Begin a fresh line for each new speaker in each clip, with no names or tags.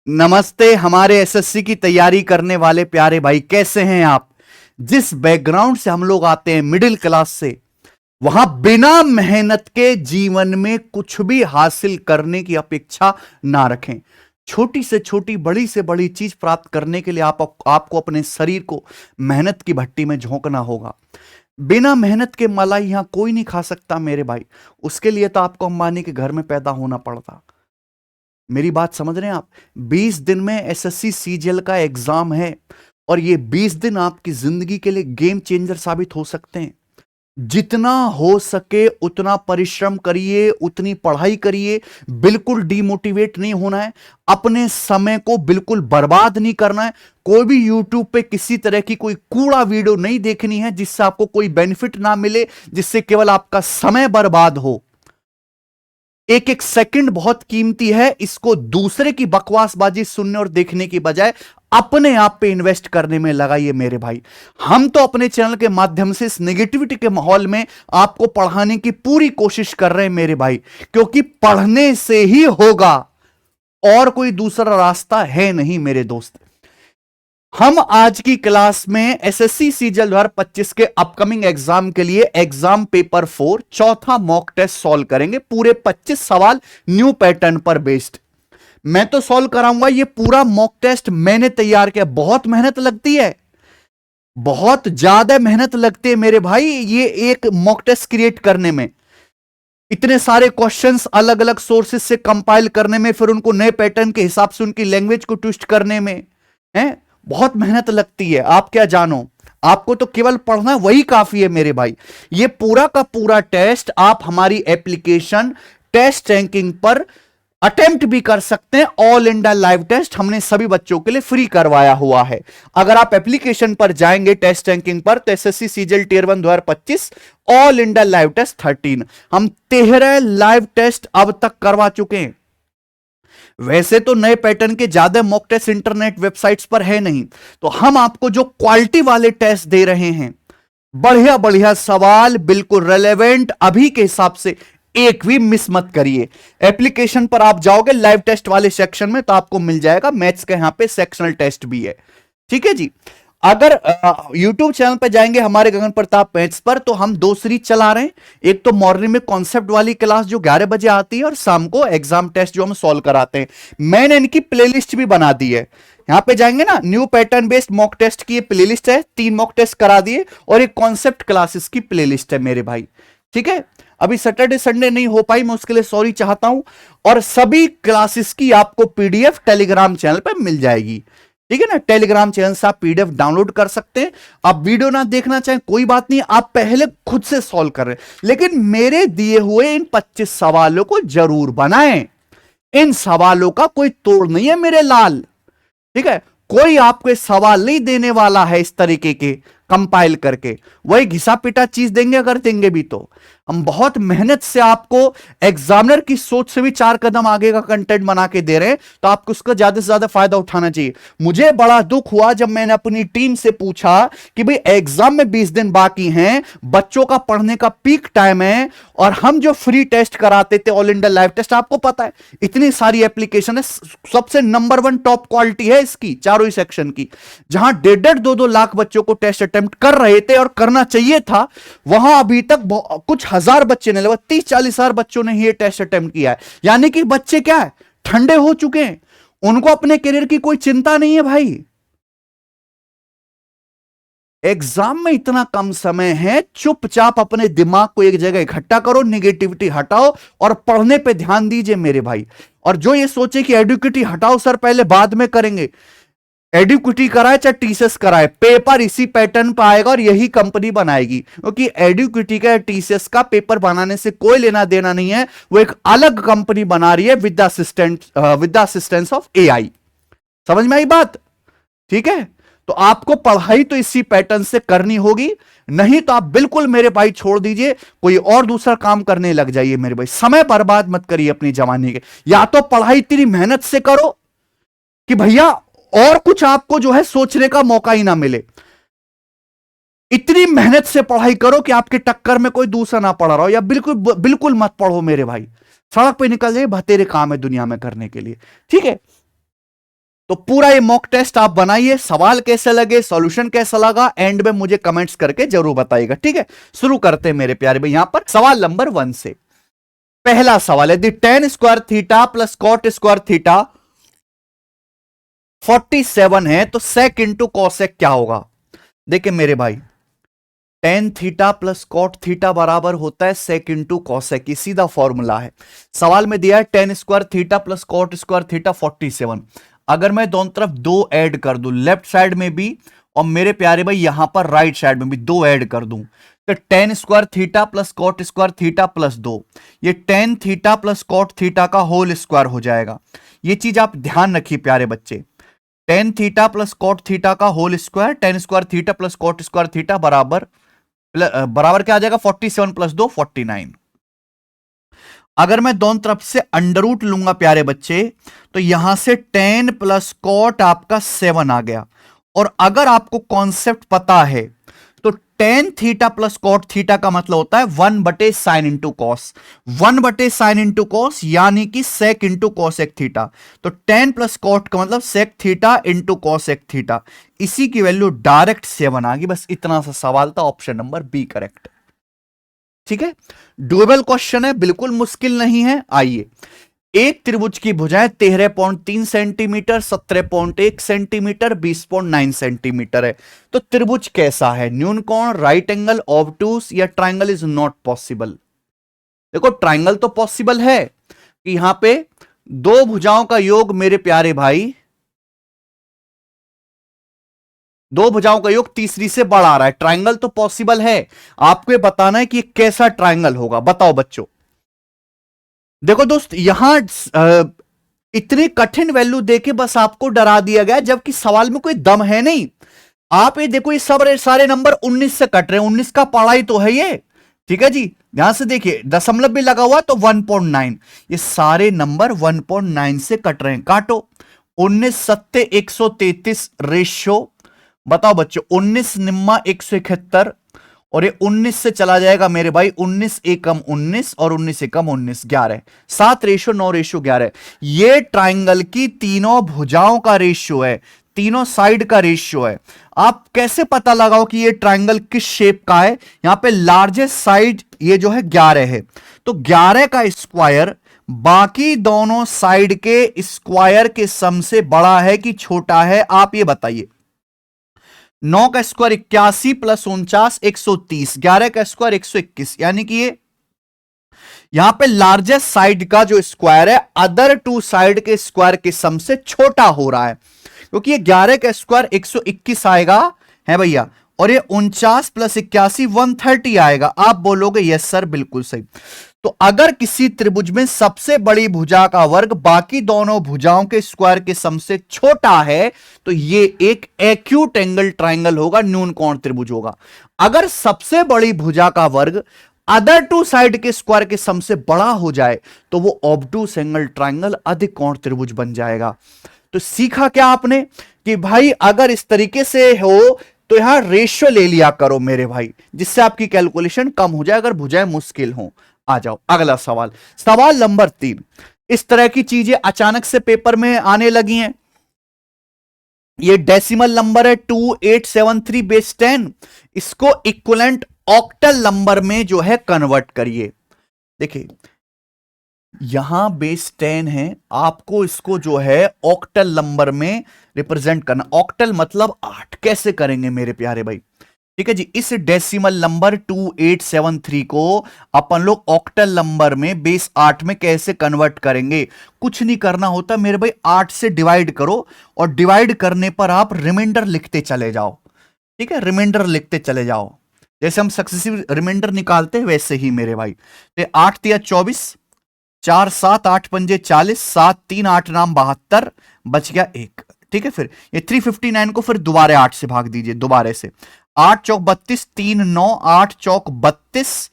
नमस्ते हमारे एसएससी की तैयारी करने वाले प्यारे भाई, कैसे हैं आप। जिस बैकग्राउंड से हम लोग आते हैं, मिडिल क्लास से, वहां बिना मेहनत के जीवन में कुछ भी हासिल करने की अपेक्षा ना रखें। छोटी से छोटी, बड़ी से बड़ी चीज प्राप्त करने के लिए आपको अपने शरीर को मेहनत की भट्टी में झोंकना होगा। बिना मेहनत के मलाई यहां कोई नहीं खा सकता मेरे भाई। उसके लिए तो आपको अंबानी के घर में पैदा होना पड़ता। मेरी बात समझ रहे हैं आप। 20 दिन में एसएससी सीजीएल का एग्जाम है और ये 20 दिन आपकी जिंदगी के लिए गेम चेंजर साबित हो सकते हैं। जितना हो सके उतना परिश्रम करिए, उतनी पढ़ाई करिए। बिल्कुल डिमोटिवेट नहीं होना है, अपने समय को बिल्कुल बर्बाद नहीं करना है। कोई भी यूट्यूब पे किसी तरह की कोई कूड़ा वीडियो नहीं देखनी है जिससे आपको कोई बेनिफिट ना मिले, जिससे केवल आपका समय बर्बाद हो। एक एक सेकंड बहुत कीमती है, इसको दूसरे की बकवासबाजी सुनने और देखने की बजाय अपने आप पे इन्वेस्ट करने में लगाइए मेरे भाई। हम तो अपने चैनल के माध्यम से इस नेगेटिविटी के माहौल में आपको पढ़ाने की पूरी कोशिश कर रहे हैं मेरे भाई, क्योंकि पढ़ने से ही होगा, और कोई दूसरा रास्ता है नहीं मेरे दोस्त। हम आज की क्लास में एसएससी सीजीएल 2025 के अपकमिंग एग्जाम के लिए एग्जाम पेपर 4 चौथा मॉक टेस्ट सॉल्व करेंगे। पूरे 25 सवाल न्यू पैटर्न पर बेस्ड मैं तो सॉल्व कराऊंगा। ये पूरा मॉक टेस्ट मैंने तैयार किया। बहुत मेहनत लगती है, बहुत ज्यादा मेहनत लगती है मेरे भाई ये एक मॉक टेस्ट क्रिएट करने में। इतने सारे क्वेश्चंस अलग अलग सोर्सेस से कंपाइल करने में, फिर उनको नए पैटर्न के हिसाब से उनकी लैंग्वेज को ट्विस्ट करने में है बहुत मेहनत लगती है। आप क्या जानो, आपको तो केवल पढ़ना वही काफी है मेरे भाई। ये पूरा का पूरा टेस्ट आप हमारी एप्लीकेशन टेस्ट रैंकिंग पर अटेम्प्ट भी कर सकते हैं। ऑल इंडिया लाइव टेस्ट हमने सभी बच्चों के लिए फ्री करवाया हुआ है। अगर आप एप्लीकेशन पर जाएंगे टेस्ट रैंकिंग पर, तो SSC CGL tier 1 2025 all India live test 13, हम 13 लाइव टेस्ट अब तक करवा चुके हैं। वैसे तो नए पैटर्न के ज्यादा मॉक टेस्ट इंटरनेट वेबसाइट्स पर है नहीं, तो हम आपको जो क्वालिटी वाले टेस्ट दे रहे हैं, बढ़िया बढ़िया सवाल, बिल्कुल रेलेवेंट, अभी के हिसाब से एक भी मिस मत करिए। एप्लीकेशन पर आप जाओगे लाइव टेस्ट वाले सेक्शन में तो आपको मिल जाएगा। मैथ्स का यहां पे सेक्शनल टेस्ट भी है, ठीक है जी। अगर YouTube चैनल पर जाएंगे हमारे गगन प्रताप मैथ्स पर, तो हम 2 सीरीज चला रहे हैं। एक तो मॉर्निंग में कॉन्सेप्ट वाली क्लास जो 11 बजे आती है, और शाम को एग्जाम टेस्ट जो हम सॉल्व कराते हैं। मैंने इनकी प्लेलिस्ट भी बना दी है। यहां पे जाएंगे ना, new pattern based mock test की ये प्लेलिस्ट है, 3 मॉक टेस्ट करा दिए, और एक कॉन्सेप्ट क्लासेस की प्लेलिस्ट है मेरे भाई, ठीक है। अभी सैटरडे संडे नहीं हो पाई, मैं उसके लिए सॉरी चाहता हूं। और सभी क्लासेस की आपको पीडीएफ टेलीग्राम चैनल पर मिल जाएगी, ठीक है ना। टेलीग्राम चैनल से आप पीडीएफ डाउनलोड कर सकते हैं। आप वीडियो ना देखना चाहें कोई बात नहीं, आप पहले खुद से सॉल्व कर रहे हैं, लेकिन मेरे दिए हुए इन 25 सवालों को जरूर बनाएं। इन सवालों का कोई तोड़ नहीं है मेरे लाल, ठीक है। कोई आपको सवाल नहीं देने वाला है इस तरीके के कंपाइल करके, वही घिसा पिटा चीज देंगे अगर देंगे भी तो। हम बहुत मेहनत से आपको एग्जामिनर की सोच से भी 4 कदम आगे का कंटेंट बना के दे रहे हैं, तो आपको उसका ज्यादा से ज्यादा फायदा उठाना चाहिए। मुझे बड़ा दुख हुआ जब मैंने अपनी टीम से पूछा कि भाई एग्जाम में 20 दिन बाकी हैं, बच्चों का पढ़ने का पीक टाइम है, और हम जो फ्री टेस्ट कराते थे ऑल इंडिया लाइव टेस्ट, आपको पता है इतनी सारी एप्लीकेशन है, सबसे नंबर 1 टॉप क्वालिटी है इसकी चारों ही सेक्शन की, जहां 1.5-2 लाख बच्चों को टेस्ट अटेम्प्ट कर रहे थे और करना चाहिए था, वहां अभी तक कुछ हजार बच्चे ने, लगभग 30-40 हजार बच्चों ने ये टेस्ट अटेम्प्ट किया है। यानी कि बच्चे क्या है, ठंडे हो चुके हैं, उनको अपने करियर की कोई चिंता नहीं है भाई। एग्जाम में इतना कम समय है, चुपचाप अपने दिमाग को एक जगह इकट्ठा करो, निगेटिविटी हटाओ और पढ़ने पे ध्यान दीजिए मेरे भाई। और जो ये सोचे कि एडुकेटी हटाओ सर, पहले बाद में करेंगे, एडुक्विटी कराए चाहे टीसीएस कराए, पेपर इसी पैटर्न पर आएगा और यही कंपनी बनाएगी, क्योंकि एडुक्विटी का टीसीएस का पेपर बनाने से कोई लेना देना नहीं है। वो एक अलग कंपनी बना रही है with the assistance of AI. समझ में आई बात, ठीक है। तो आपको पढ़ाई तो इसी पैटर्न से करनी होगी, नहीं तो आप बिल्कुल मेरे भाई छोड़ दीजिए, कोई और दूसरा काम करने लग जाइए मेरे भाई। समय बर्बाद मत करिए अपनी जवानी के, या तो पढ़ाई इतनी मेहनत से करो कि भैया और कुछ आपको जो है सोचने का मौका ही ना मिले। इतनी मेहनत से पढ़ाई करो कि आपके टक्कर में कोई दूसरा ना पढ़ा रहा हो, या बिल्कुल बिल्कुल मत पढ़ो मेरे भाई। सड़क पे निकल जाइए, बतेरे काम है दुनिया में करने के लिए, ठीक है। तो पूरा ये मॉक टेस्ट आप बनाइए, सवाल कैसे लगे, सॉल्यूशन कैसा लगा, एंड में मुझे कमेंट्स करके जरूर बताइएगा, ठीक है। शुरू करते हैं मेरे प्यारे भाई, यहां पर सवाल नंबर 1 से। पहला सवाल है, the tan square theta plus cot square theta 47 है, तो सेक इंटू कॉसेक क्या होगा। देखिए मेरे भाई, tan theta plus cot theta बराबर होता है सेक इंटू कॉसेक, ये सीधा फॉर्मूला है। सवाल में दिया है tan square theta plus cot square theta 47। अगर मैं दोनों तरफ दो ऐड कर दूं, लेफ्ट साइड में भी और मेरे प्यारे भाई यहां पर राइट साइड में भी दो ऐड कर दूं, तो tan square theta plus cot square theta plus 2, ये tan theta plus cot theta का होल स्क्वायर हो जाएगा। ये चीज आप ध्यान रखिए प्यारे बच्चे, tan theta plus cot theta का whole square, tan square theta plus cot square theta बराबर क्या आ जाएगा, 47 प्लस 2 49। अगर मैं दोनों तरफ से अंडर रूट लूंगा प्यारे बच्चे, तो यहां से 10 प्लस कॉट आपका 7 आ गया। और अगर आपको कॉन्सेप्ट पता है तो tan theta plus cot theta का मतलब होता है 1/sin into cos, 1/sin into cos यानी कि सेक इंटू कॉसेक थीटा। तो 10 प्लस कॉट का मतलब sec theta into cosec theta, इसी की वैल्यू डायरेक्ट 7 आ गई। बस इतना सा सवाल था, ऑप्शन नंबर बी करेक्ट, ठीक है। डुएबल क्वेश्चन है, बिल्कुल मुश्किल नहीं है। आइए, एक त्रिभुज की भुजाएं 13.3 सेंटीमीटर, 17.1 सेंटीमीटर, 20.9 सेंटीमीटर है, तो त्रिभुज कैसा है, न्यून कोण, राइट एंगल, ऑब्टूस या ट्राइंगल इज नॉट पॉसिबल। देखो ट्राइंगल तो पॉसिबल है कि यहां पे दो भुजाओं का योग मेरे प्यारे भाई, दो भुजाओं का योग तीसरी से बड़ा आ रहा है, ट्राइंगल तो पॉसिबल है। आपको ये बताना है कि कैसा ट्राइंगल होगा, बताओ बच्चों। देखो दोस्त, यहां इतनी कठिन वैल्यू देके बस आपको डरा दिया गया, जबकि सवाल में कोई दम है नहीं। आप ये देखो, ये सब सारे नंबर 19 से कट रहे हैं, 19 का पढ़ाई तो है ये, ठीक है जी। ध्यान से देखिए, दशमलव भी लगा हुआ तो 1.9, ये सारे नंबर 1.9 से कट रहे हैं, काटो। 19 सत्ते 133 रेशियो, बताओ बच्चों, 19 निम्मा 171, और ये 19 से चला जाएगा मेरे भाई, 19 एकम 19 और 19 एकम 19, 11, 7 रेशियो 9 रेशियो 11। ये ट्राइंगल की तीनों भुजाओं का रेशियो है, तीनों साइड का रेशियो है। आप कैसे पता लगाओ कि ये ट्राइंगल किस शेप का है। यहां पे लार्जेस्ट साइड ये जो है 11 है, तो 11 का स्क्वायर बाकी दोनों साइड के स्क्वायर के सम से बड़ा है कि छोटा है, आप ये बताइए। 9 का स्क्वायर 81 प्लस 49 130, 11 का स्क्वायर 121, यानी कि ये यहां पे लार्जेस्ट साइड का जो स्क्वायर है अदर टू साइड के स्क्वायर के सम से छोटा हो रहा है, क्योंकि ये 11 का स्क्वायर 121 आएगा है भैया, और ये 49 प्लस 81 130 आएगा। आप बोलोगे यस सर, बिल्कुल सही। तो अगर किसी त्रिभुज में सबसे बड़ी भुजा का वर्ग बाकी दोनों भुजाओं के स्क्वायर के सम से छोटा है, तो ये एक एक्यूट एंगल ट्राइंगल होगा, न्यून कोण त्रिभुज होगा। अगर सबसे बड़ी भुजा का वर्ग अदर टू साइड के स्क्वायर के सम से बड़ा हो जाए, तो वो ऑब्टूस एंगल ट्राइंगल, अधिक कोण त्रिभुज बन जाएगा। तो सीखा क्या आपने कि भाई अगर इस तरीके से हो तो यहां रेशियो ले लिया करो मेरे भाई, जिससे आपकी कैलकुलेशन कम हो जाए अगर भुजाएं मुश्किल हो। आ जाओ अगला सवाल, सवाल नंबर 3। इस तरह की चीजें अचानक से पेपर में आने लगी हैं। ये डेसिमल नंबर है 2873 बेस 10, इसको इक्विवेलेंट ऑक्टल नंबर में जो है कन्वर्ट करिए। देखिए यहां बेस 10 है, आपको इसको जो है ऑक्टल नंबर में रिप्रेजेंट करना। ऑक्टल मतलब 8, कैसे करेंगे मेरे प्यारे भाई, ठीक है जी। इस डेसिमल नंबर 2873 को अपन लोग ऑक्टल नंबर में बेस 8 में कैसे कन्वर्ट करेंगे, कुछ नहीं करना होता मेरे भाई, 8 से डिवाइड करो और डिवाइड करने पर आप रिमाइंडर लिखते चले जाओ, ठीक है, रिमाइंडर लिखते चले जाओ। जैसे हम सक्सेसिव रिमाइंडर निकालते हैं वैसे ही मेरे भाई। तो 8 तिया 24, 4 7 8 पंजे 40, 7 3 8 नाम 72, बच गया 1, ठीक है। फिर ये 359 को फिर दोबारा 8 से भाग दीजिए, दोबारा से 8 चौक 32, 3 9, 8 चौक 32,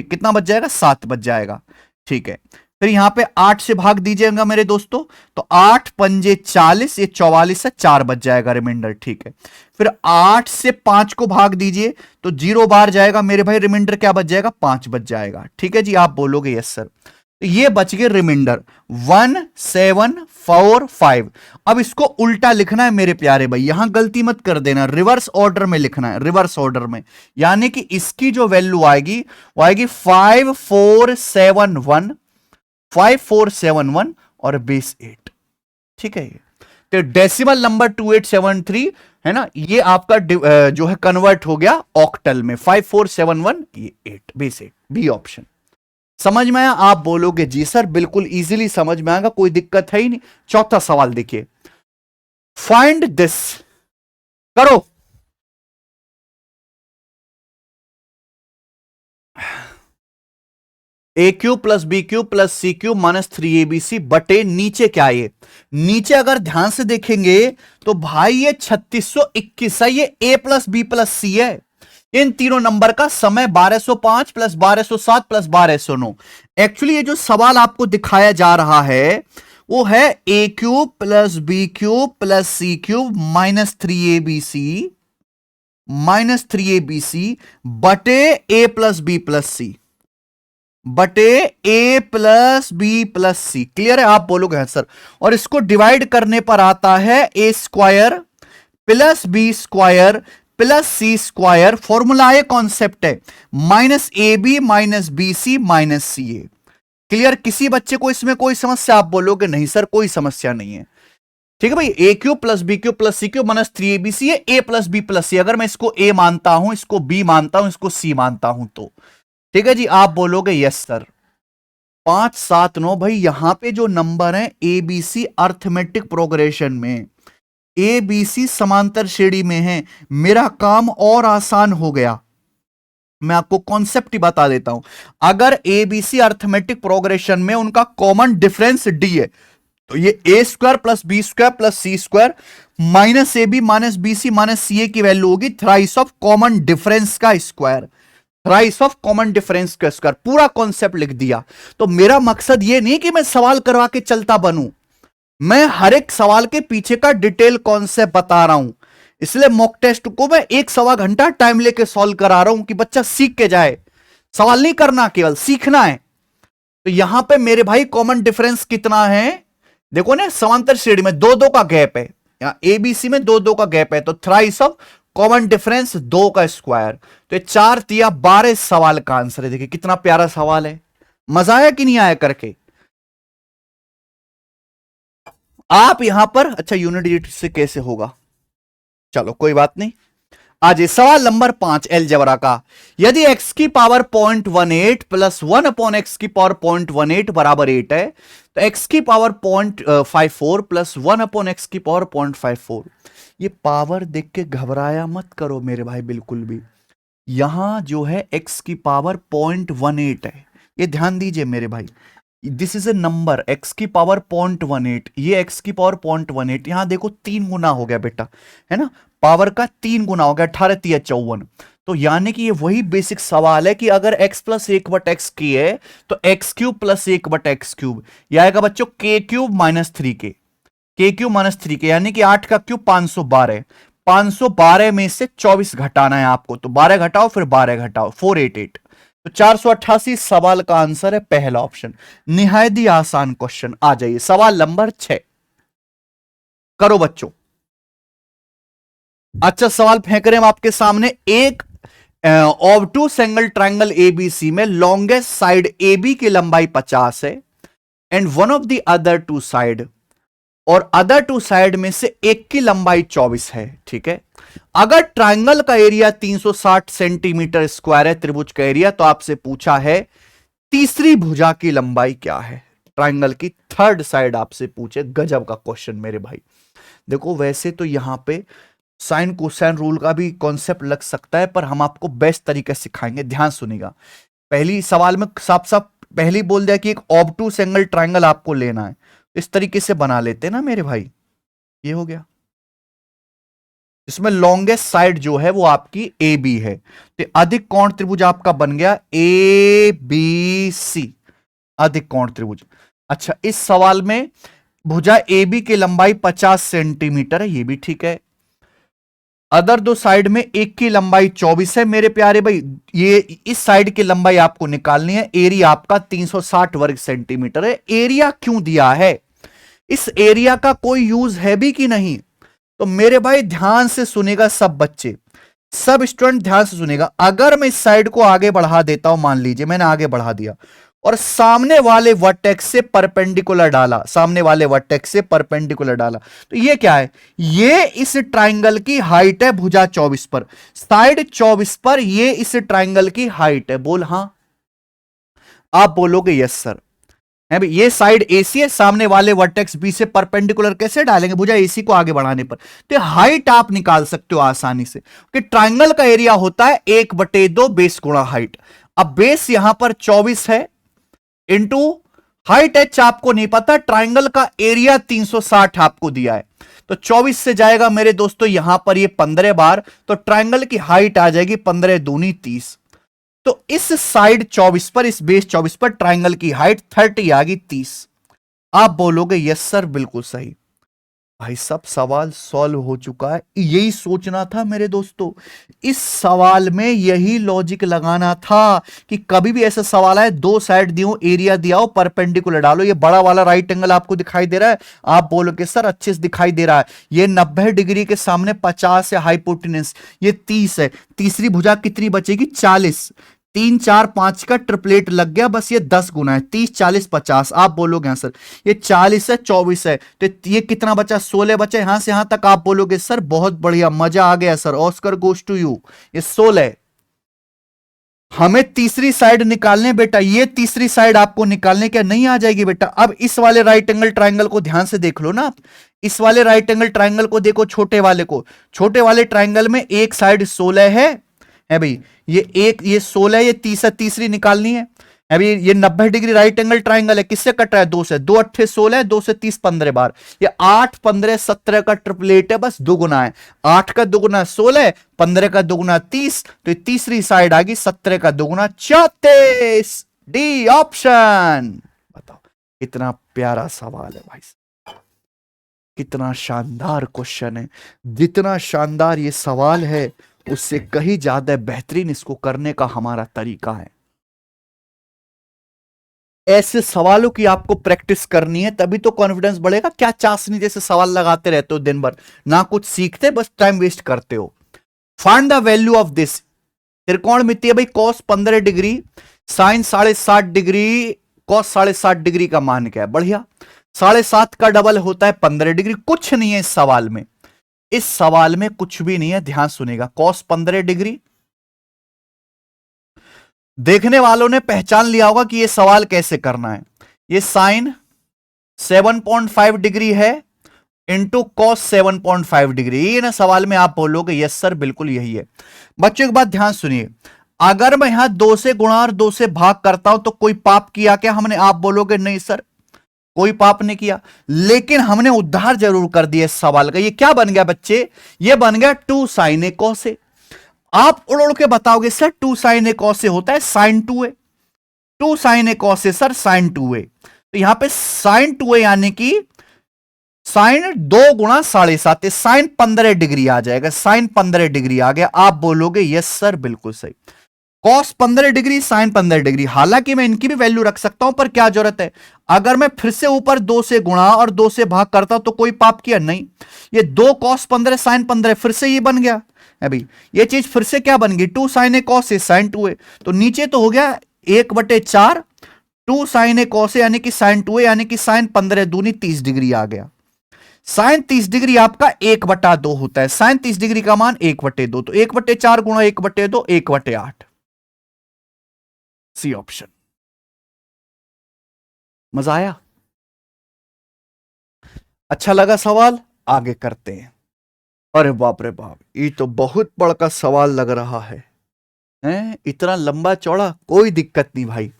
कितना बच जाएगा, 7 बच जाएगा, ठीक है। फिर यहां पे 8 से भाग दीजिएगा मेरे दोस्तों, तो 8 पंजे 40, ये 44 से 4 बच जाएगा रिमाइंडर, ठीक है। फिर 8 से 5 को भाग दीजिए तो 0 बार जाएगा मेरे भाई, रिमाइंडर क्या बच जाएगा, 5 बच जाएगा, ठीक है जी। आप बोलोगे यस सर। तो ये बच गए रिमाइंडर 1 7 4 5। अब इसको उल्टा लिखना है मेरे प्यारे भाई, यहां गलती मत कर देना, रिवर्स ऑर्डर में लिखना है, रिवर्स ऑर्डर में। यानी कि इसकी जो वैल्यू आएगी वो आएगी 5471, 5471 और बेस 8। ठीक है, तो डेसिमल नंबर 2873 है ना, ये आपका जो है कन्वर्ट हो गया ऑक्टल में 5471, ये 8 बेस 8, बी ऑप्शन। समझ में आया? आप बोलोगे जी सर बिल्कुल इजीली समझ में आएगा, कोई दिक्कत है ही नहीं। चौथा सवाल देखिए, फाइंड दिस, करो। A cube plus B cube plus C cube minus 3abc बटे नीचे क्या है? ये नीचे अगर ध्यान से देखेंगे तो भाई ये 3621 है, ये a प्लस बी प्लस सी है। इन तीनों नंबर का समय 1205 प्लस 1207 प्लस 1209। एक्चुअली ये जो सवाल आपको दिखाया जा रहा है वो है A cube plus B cube plus C cube minus 3abc बटे A plus B plus C बटे A plus B plus C. Clear है? आप बोलोगे हाँ सर। और इसको डिवाइड करने पर आता है A square plus B square plus C square. Formula ये कॉन्सेप्ट है minus A B minus B C minus C A. Clear? किसी बच्चे को इसमें कोई समस्या? आप बोलोगे नहीं सर कोई समस्या नहीं है। ठीक है भाई, A cube plus B cube plus C cube minus 3abc है, A plus B plus C. अगर मैं इसको ए मानता हूं, इसको बी मानता हूं, इसको सी मानता हूं तो ठीक है जी। आप बोलोगे यस सर। 5 7 9 भाई, यहां पे जो नंबर है A B C arithmetic progression में, ए बी सी समांतर श्रेणी में है, मेरा काम और आसान हो गया। मैं आपको कॉन्सेप्ट ही बता देता हूं। अगर A B C arithmetic progression में उनका कॉमन डिफरेंस डी है तो ये A square plus B square plus C square minus A B minus B C minus C A की वैल्यू होगी थ्राइस ऑफ कॉमन डिफरेंस का square, thrice of common difference का square. पूरा concept लिख दिया। तो मेरा मकसद यह नहीं कि मैं सवाल करवा के चलता बनूं, मैं हर एक सवाल के पीछे का डिटेल कॉन्सेप्ट बता रहा हूं। इसलिए मॉक टेस्ट को मैं 1 घंटा टाइम लेके सॉल्व करा रहा हूं कि बच्चा सीख के जाए। सवाल नहीं करना, केवल सीखना है। तो यहां पे मेरे भाई कॉमन डिफरेंस कितना है? देखो ना, समांतर श्रेणी में 2 का गैप है, यहां एबीसी में 2 का गैप है, तो थ्राइस ऑफ कॉमन डिफरेंस 2 का स्क्वायर। तो 4 तिया 12 सवाल का आंसर है। देखिए कितना प्यारा सवाल है। मजा आया कि नहीं आया करके? आप यहां पर अच्छा यूनिट डिजिट से कैसे होगा, चलो कोई बात नहीं। आज सवाल नंबर 5 अलजेब्रा का। यदि x की पावर 0.18 प्लस 1 अपॉन एक्स की पावर 0.18 बराबर 8 है तो x की पावर 0.54 प्लस 1 अपॉन एक्स की पावर 0.54। ये पावर देख के घबराया मत करो मेरे भाई बिल्कुल भी। यहां जो है x की पावर 0.18 है, ये ध्यान दीजिए मेरे भाई। This is a number x की पावर 0.18, ये x की पावर 0.18। यहां देखो 3 गुना हो गया बेटा, है ना, पावर का 3 गुना हो गया, 18 तिया 54। तो यानी कि ये वही बेसिक सवाल है कि अगर x प्लस 1/x की है तो x cube plus 1/x cube, यह आएगा बच्चों k cube minus 3k, k cube minus 3k, यानी कि 8 का क्यूब 512। 512 में से 24 घटाना है आपको, तो 12 घटाओ फिर 12 घटाओ 488, तो 488 सवाल का आंसर है पहला ऑप्शन। निहायत ही आसान क्वेश्चन। आ जाइए सवाल नंबर 6 करो बच्चों। अच्छा सवाल फेंक रहे हैं हम आपके सामने। एक ऑब्टूस एंगल ट्रायंगल एबीसी में लॉन्गेस्ट साइड एबी की लंबाई 50 है and one of the other 2 side, और अदर 2 साइड में से एक की लंबाई 24 है। ठीक है, अगर ट्रायंगल का एरिया 360 सेंटीमीटर स्क्वायर है, त्रिभुज का एरिया, तो आपसे पूछा है तीसरी भुजा की लंबाई क्या है। ट्रायंगल की थर्ड साइड आपसे पूछे। गजब का क्वेश्चन मेरे भाई। देखो वैसे तो यहां पे साइन कोसाइन रूल का भी कॉन्सेप्ट लग सकता है, पर हम आपको बेस्ट तरीके से सिखाएंगे। ध्यान सुनिएगा। पहली सवाल में साफ साफ पहले बोल दिया कि एक ऑब्टूस एंगल ट्रायंगल आपको लेना है। इस तरीके से बना लेते ना मेरे भाई, ये हो गया। इसमें लॉन्गेस्ट साइड जो है वो आपकी ए बी है, तो अधिक कोण त्रिभुज आपका बन गया ए बी सी, अधिक कोण त्रिभुज। अच्छा इस सवाल में भुजा ए बी की लंबाई 50 सेंटीमीटर है, ये भी ठीक है। अदर दो साइड में एक की लंबाई 24 है मेरे प्यारे भाई। ये इस साइड की लंबाई आपको निकालनी है। एरिया आपका 360 वर्ग सेंटीमीटर है। एरिया क्यों दिया है, इस एरिया का कोई यूज है भी कि नहीं, तो मेरे भाई ध्यान से सुनेगा सब बच्चे, सब स्टूडेंट ध्यान से सुनेगा। अगर मैं इस साइड को आगे बढ़ा देता हूं, मान लीजिए मैंने आगे बढ़ा दिया और सामने वाले वर्टेक्स से परपेंडिकुलर डाला, सामने वाले वर्टेक्स से परपेंडिकुलर डाला, तो ये क्या है, ये इस ट्राइंगल की हाइट है भुजा 24 पर, साइड 24 पर ये इस ट्राइंगल की हाइट है। बोल हां, आप बोलोगे यस सर है भाई। ये साइड एसी है, सामने वाले वर्टेक्स बी से परपेंडिकुलर कैसे डालेंगे, भुजा एसी को आगे बढ़ाने पर, तो हाइट आप निकाल सकते हो आसानी से कि ट्राइंगल का एरिया होता है 1/2 बेस गुणा हाइट। अब बेस यहां पर 24 है इंटू हाइट एच आपको नहीं पता, ट्राइंगल का एरिया 360 आपको दिया है, तो 24 से जाएगा मेरे दोस्तों यहां पर ये 15 बार, तो ट्राइंगल की हाइट आ जाएगी 15 दूनी 30। तो इस साइड 24 पर, इस बेस 24 पर ट्राइंगल की हाइट 30 आ गई 30। आप बोलोगे यस सर बिल्कुल सही। भाई सब सवाल सॉल्व हो चुका है। यही सोचना था मेरे दोस्तों, इस सवाल में यही लॉजिक लगाना था कि कभी भी ऐसा सवाल आए, दो साइड दियो, एरिया दिया हो, परपेंडिकुलर डालो। ये बड़ा वाला राइट एंगल आपको दिखाई दे रहा है, आप बोलोगे सर अच्छे से दिखाई दे रहा है, ये 90 डिग्री के सामने 50 है हाइपोटेन्यूज, ये 30 है, तीसरी भुजा कितनी बचेगी 40, 3 4 5 का ट्रिपलेट लग गया, बस ये 10 गुना है, 30 40 50। आप बोलोगे हाँ सर ये 40 है 24 है, तो ये कितना बचा 16 बचा, यहां से यहां तक आप बोलोगे सर बहुत बढ़िया, मजा आ गया sir, Oscar goes to you. ये 16। हमें तीसरी साइड निकालने बेटा, ये तीसरी साइड आपको निकालने क्या नहीं आ जाएगी बेटा। अब इस वाले राइट एंगल ट्राइंगल को ध्यान से देख लो ना, इस वाले राइट एंगल ट्राइंगल को देखो, छोटे वाले को, छोटे वाले ट्राइंगल में एक साइड 16 है भाई, ये एक, ये 16, ये 30 है, तीसरी निकालनी है अभी। ये 90 डिग्री राइट एंगल ट्राइंगल है, किससे कट रहा है 2 से, 2 8 16, 2 से 30 15 बार, ये 8 15 17 का ट्रिपलेट है, बस दुगुना है, 8 का दुगुना 16, 15 का दुगुना 30, तो ये तीसरी साइड आ गई 17 का दुगुना 34, डी ऑप्शन। बताओ कितना प्यारा सवाल है भाई, कितना शानदार क्वेश्चन है। जितना शानदार ये सवाल है उससे कहीं ज्यादा बेहतरीन इसको करने का हमारा तरीका है। ऐसे सवालों की आपको प्रैक्टिस करनी है, तभी तो कॉन्फिडेंस बढ़ेगा। क्या चाशनी जैसे सवाल लगाते रहते हो दिन भर, ना कुछ सीखते, बस टाइम वेस्ट करते हो। Find the value of this. त्रिकोणमितीय भाई cos 15 degree, sine 7.5 degree, cos 7.5 degree का मान क्या है, बढ़िया। 7.5 का डबल होता है 15 डिग्री। कुछ नहीं है इस सवाल में, इस सवाल में कुछ भी नहीं है, ध्यान सुनेगा। कॉस 15 डिग्री, देखने वालों ने पहचान लिया होगा कि यह सवाल कैसे करना है। यह साइन 7.5 डिग्री है इंटू कॉस 7.5 डिग्री, ये ना सवाल में आप बोलोगे यस सर बिल्कुल यही है। बच्चों एक बात ध्यान सुनिए, अगर मैं यहां 2 से गुणा और 2 से भाग करता हूं तो कोई पाप किया क्या हमने, आप बोलोगे नहीं सर कोई पाप नहीं किया, लेकिन हमने उद्धार जरूर कर दिया इस सवाल का। ये क्या बन गया बच्चे, ये बन गया 2 साइन ए कॉस ए। आप उड़ उड़ के बताओगे sir 2 sign A cos A होता है sign 2 A, 2 sign A cos A sir sign 2 ए, तो यहां पे साइन 2 ए यानी कि साइन 2 गुणा 7.5, साइन 15 डिग्री आ जाएगा, साइन 15 डिग्री आ गया। आप बोलोगे यस सर बिल्कुल सही। कॉस 15 डिग्री, साइन 15 डिग्री, हालांकि मैं इनकी भी वैल्यू रख सकता हूं, पर क्या जरूरत है, अगर मैं फिर से ऊपर 2 से गुणा और 2 से भाग करता तो कोई पाप किया नहीं। ये 2 कॉस 15 साइन 15 फिर से ये बन गया अभी, ये चीज फिर से क्या बन गई 2 sign A cos A sign 2 ए, तो नीचे तो हो गया 1/4 2 साइन ए कॉस ए यानी कि साइन 2 ए यानी कि साइन 15 दूनी 30 डिग्री आ गया। साइन 30 डिग्री आपका 1/2 होता है, साइन 30 डिग्री का मान 1/2, तो 1/4 गुणा 1/2 1/8, सी ऑप्शन। मजा आया, अच्छा लगा सवाल, आगे करते हैं। अरे बाप रे बाप, ये तो बहुत बड़ा सवाल लग रहा है, इतना लंबा चौड़ा, कोई दिक्कत नहीं भाई।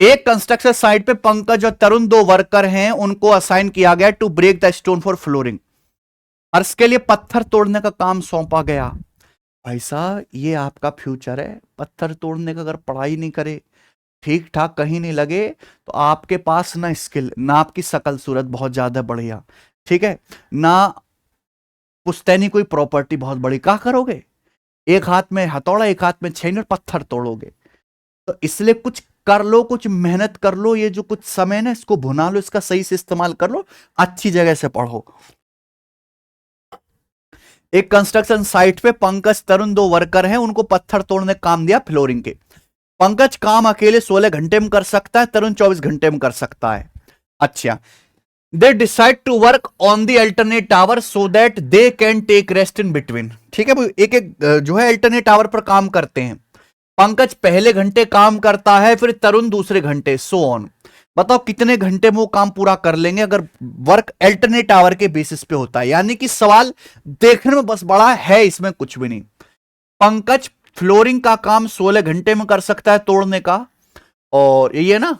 एक कंस्ट्रक्शन साइट पे पंकज और तरुण 2 वर्कर हैं, उनको असाइन किया गया to break the stone for flooring, और इसके लिए पत्थर तोड़ने का काम सौंपा गया। भाई साहब ये आपका फ्यूचर है, पत्थर तोड़ने का अगर पढ़ाई नहीं करे, ठीक ठाक कहीं नहीं लगे, तो आपके पास ना स्किल, ना आपकी शकल सूरत बहुत ज्यादा बढ़िया, ठीक है ना पुश्तैनी कोई प्रॉपर्टी बहुत बड़ी, क्या करोगे? एक हाथ में हथौड़ा, एक हाथ में छेनी, पत्थर तोड़ोगे। तो इसलिए कुछ कर लो, कुछ मेहनत कर लो, ये जो कुछ समय है ना इसको भुना लो, इसका सही से इस्तेमाल कर लो, अच्छी जगह से पढ़ो। एक कंस्ट्रक्शन साइट पे पंकज, तरुण, दो वर्कर हैं, उनको पत्थर तोड़ने काम दिया फ्लोरिंग के। पंकज काम अकेले 16 घंटे में कर सकता है, तरुण 24 घंटे में कर सकता है। अच्छा, they decide to work on the alternate hour so that they can take rest in between. ठीक है, एक एक जो है अल्टरनेट आवर पर काम करते हैं। पंकज पहले घंटे काम करता है, फिर तरुण दूसरे घंटे, सो ऑन। बताओ कितने घंटे में वो काम पूरा कर लेंगे अगर वर्क अल्टरनेट आवर के बेसिस पे होता है। यानी कि सवाल देखने में बस बड़ा है, इसमें कुछ भी नहीं। पंकज फ्लोरिंग का काम 16 घंटे में कर सकता है तोड़ने का, और ये ना,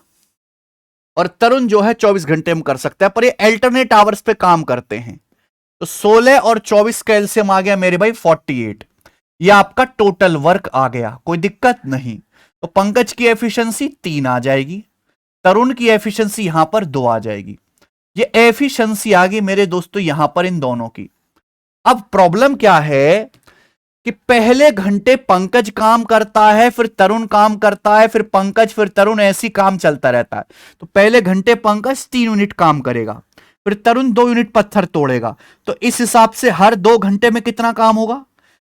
और तरुण जो है 24 घंटे में कर सकता है, पर ये अल्टरनेट आवर्स पे काम करते हैं। तो 16 और 24 का एलसीएम आ गया मेरे भाई 48। ये आपका टोटल वर्क आ गया, कोई दिक्कत नहीं। तो पंकज की एफिशिएंसी 3 आ जाएगी, तरुण की एफिशिएंसी यहां पर 2 आ जाएगी। ये एफिशिएंसी आ गई मेरे दोस्तों यहां पर इन दोनों की। अब प्रॉब्लम क्या है कि पहले घंटे पंकज काम करता है, फिर तरुण काम करता है, फिर पंकज, फिर तरुण, ऐसी काम चलता रहता है। तो पहले घंटे पंकज 3 यूनिट काम करेगा, फिर तरुण 2 यूनिट पत्थर तोड़ेगा। तो इस हिसाब से हर 2 घंटे में कितना काम होगा?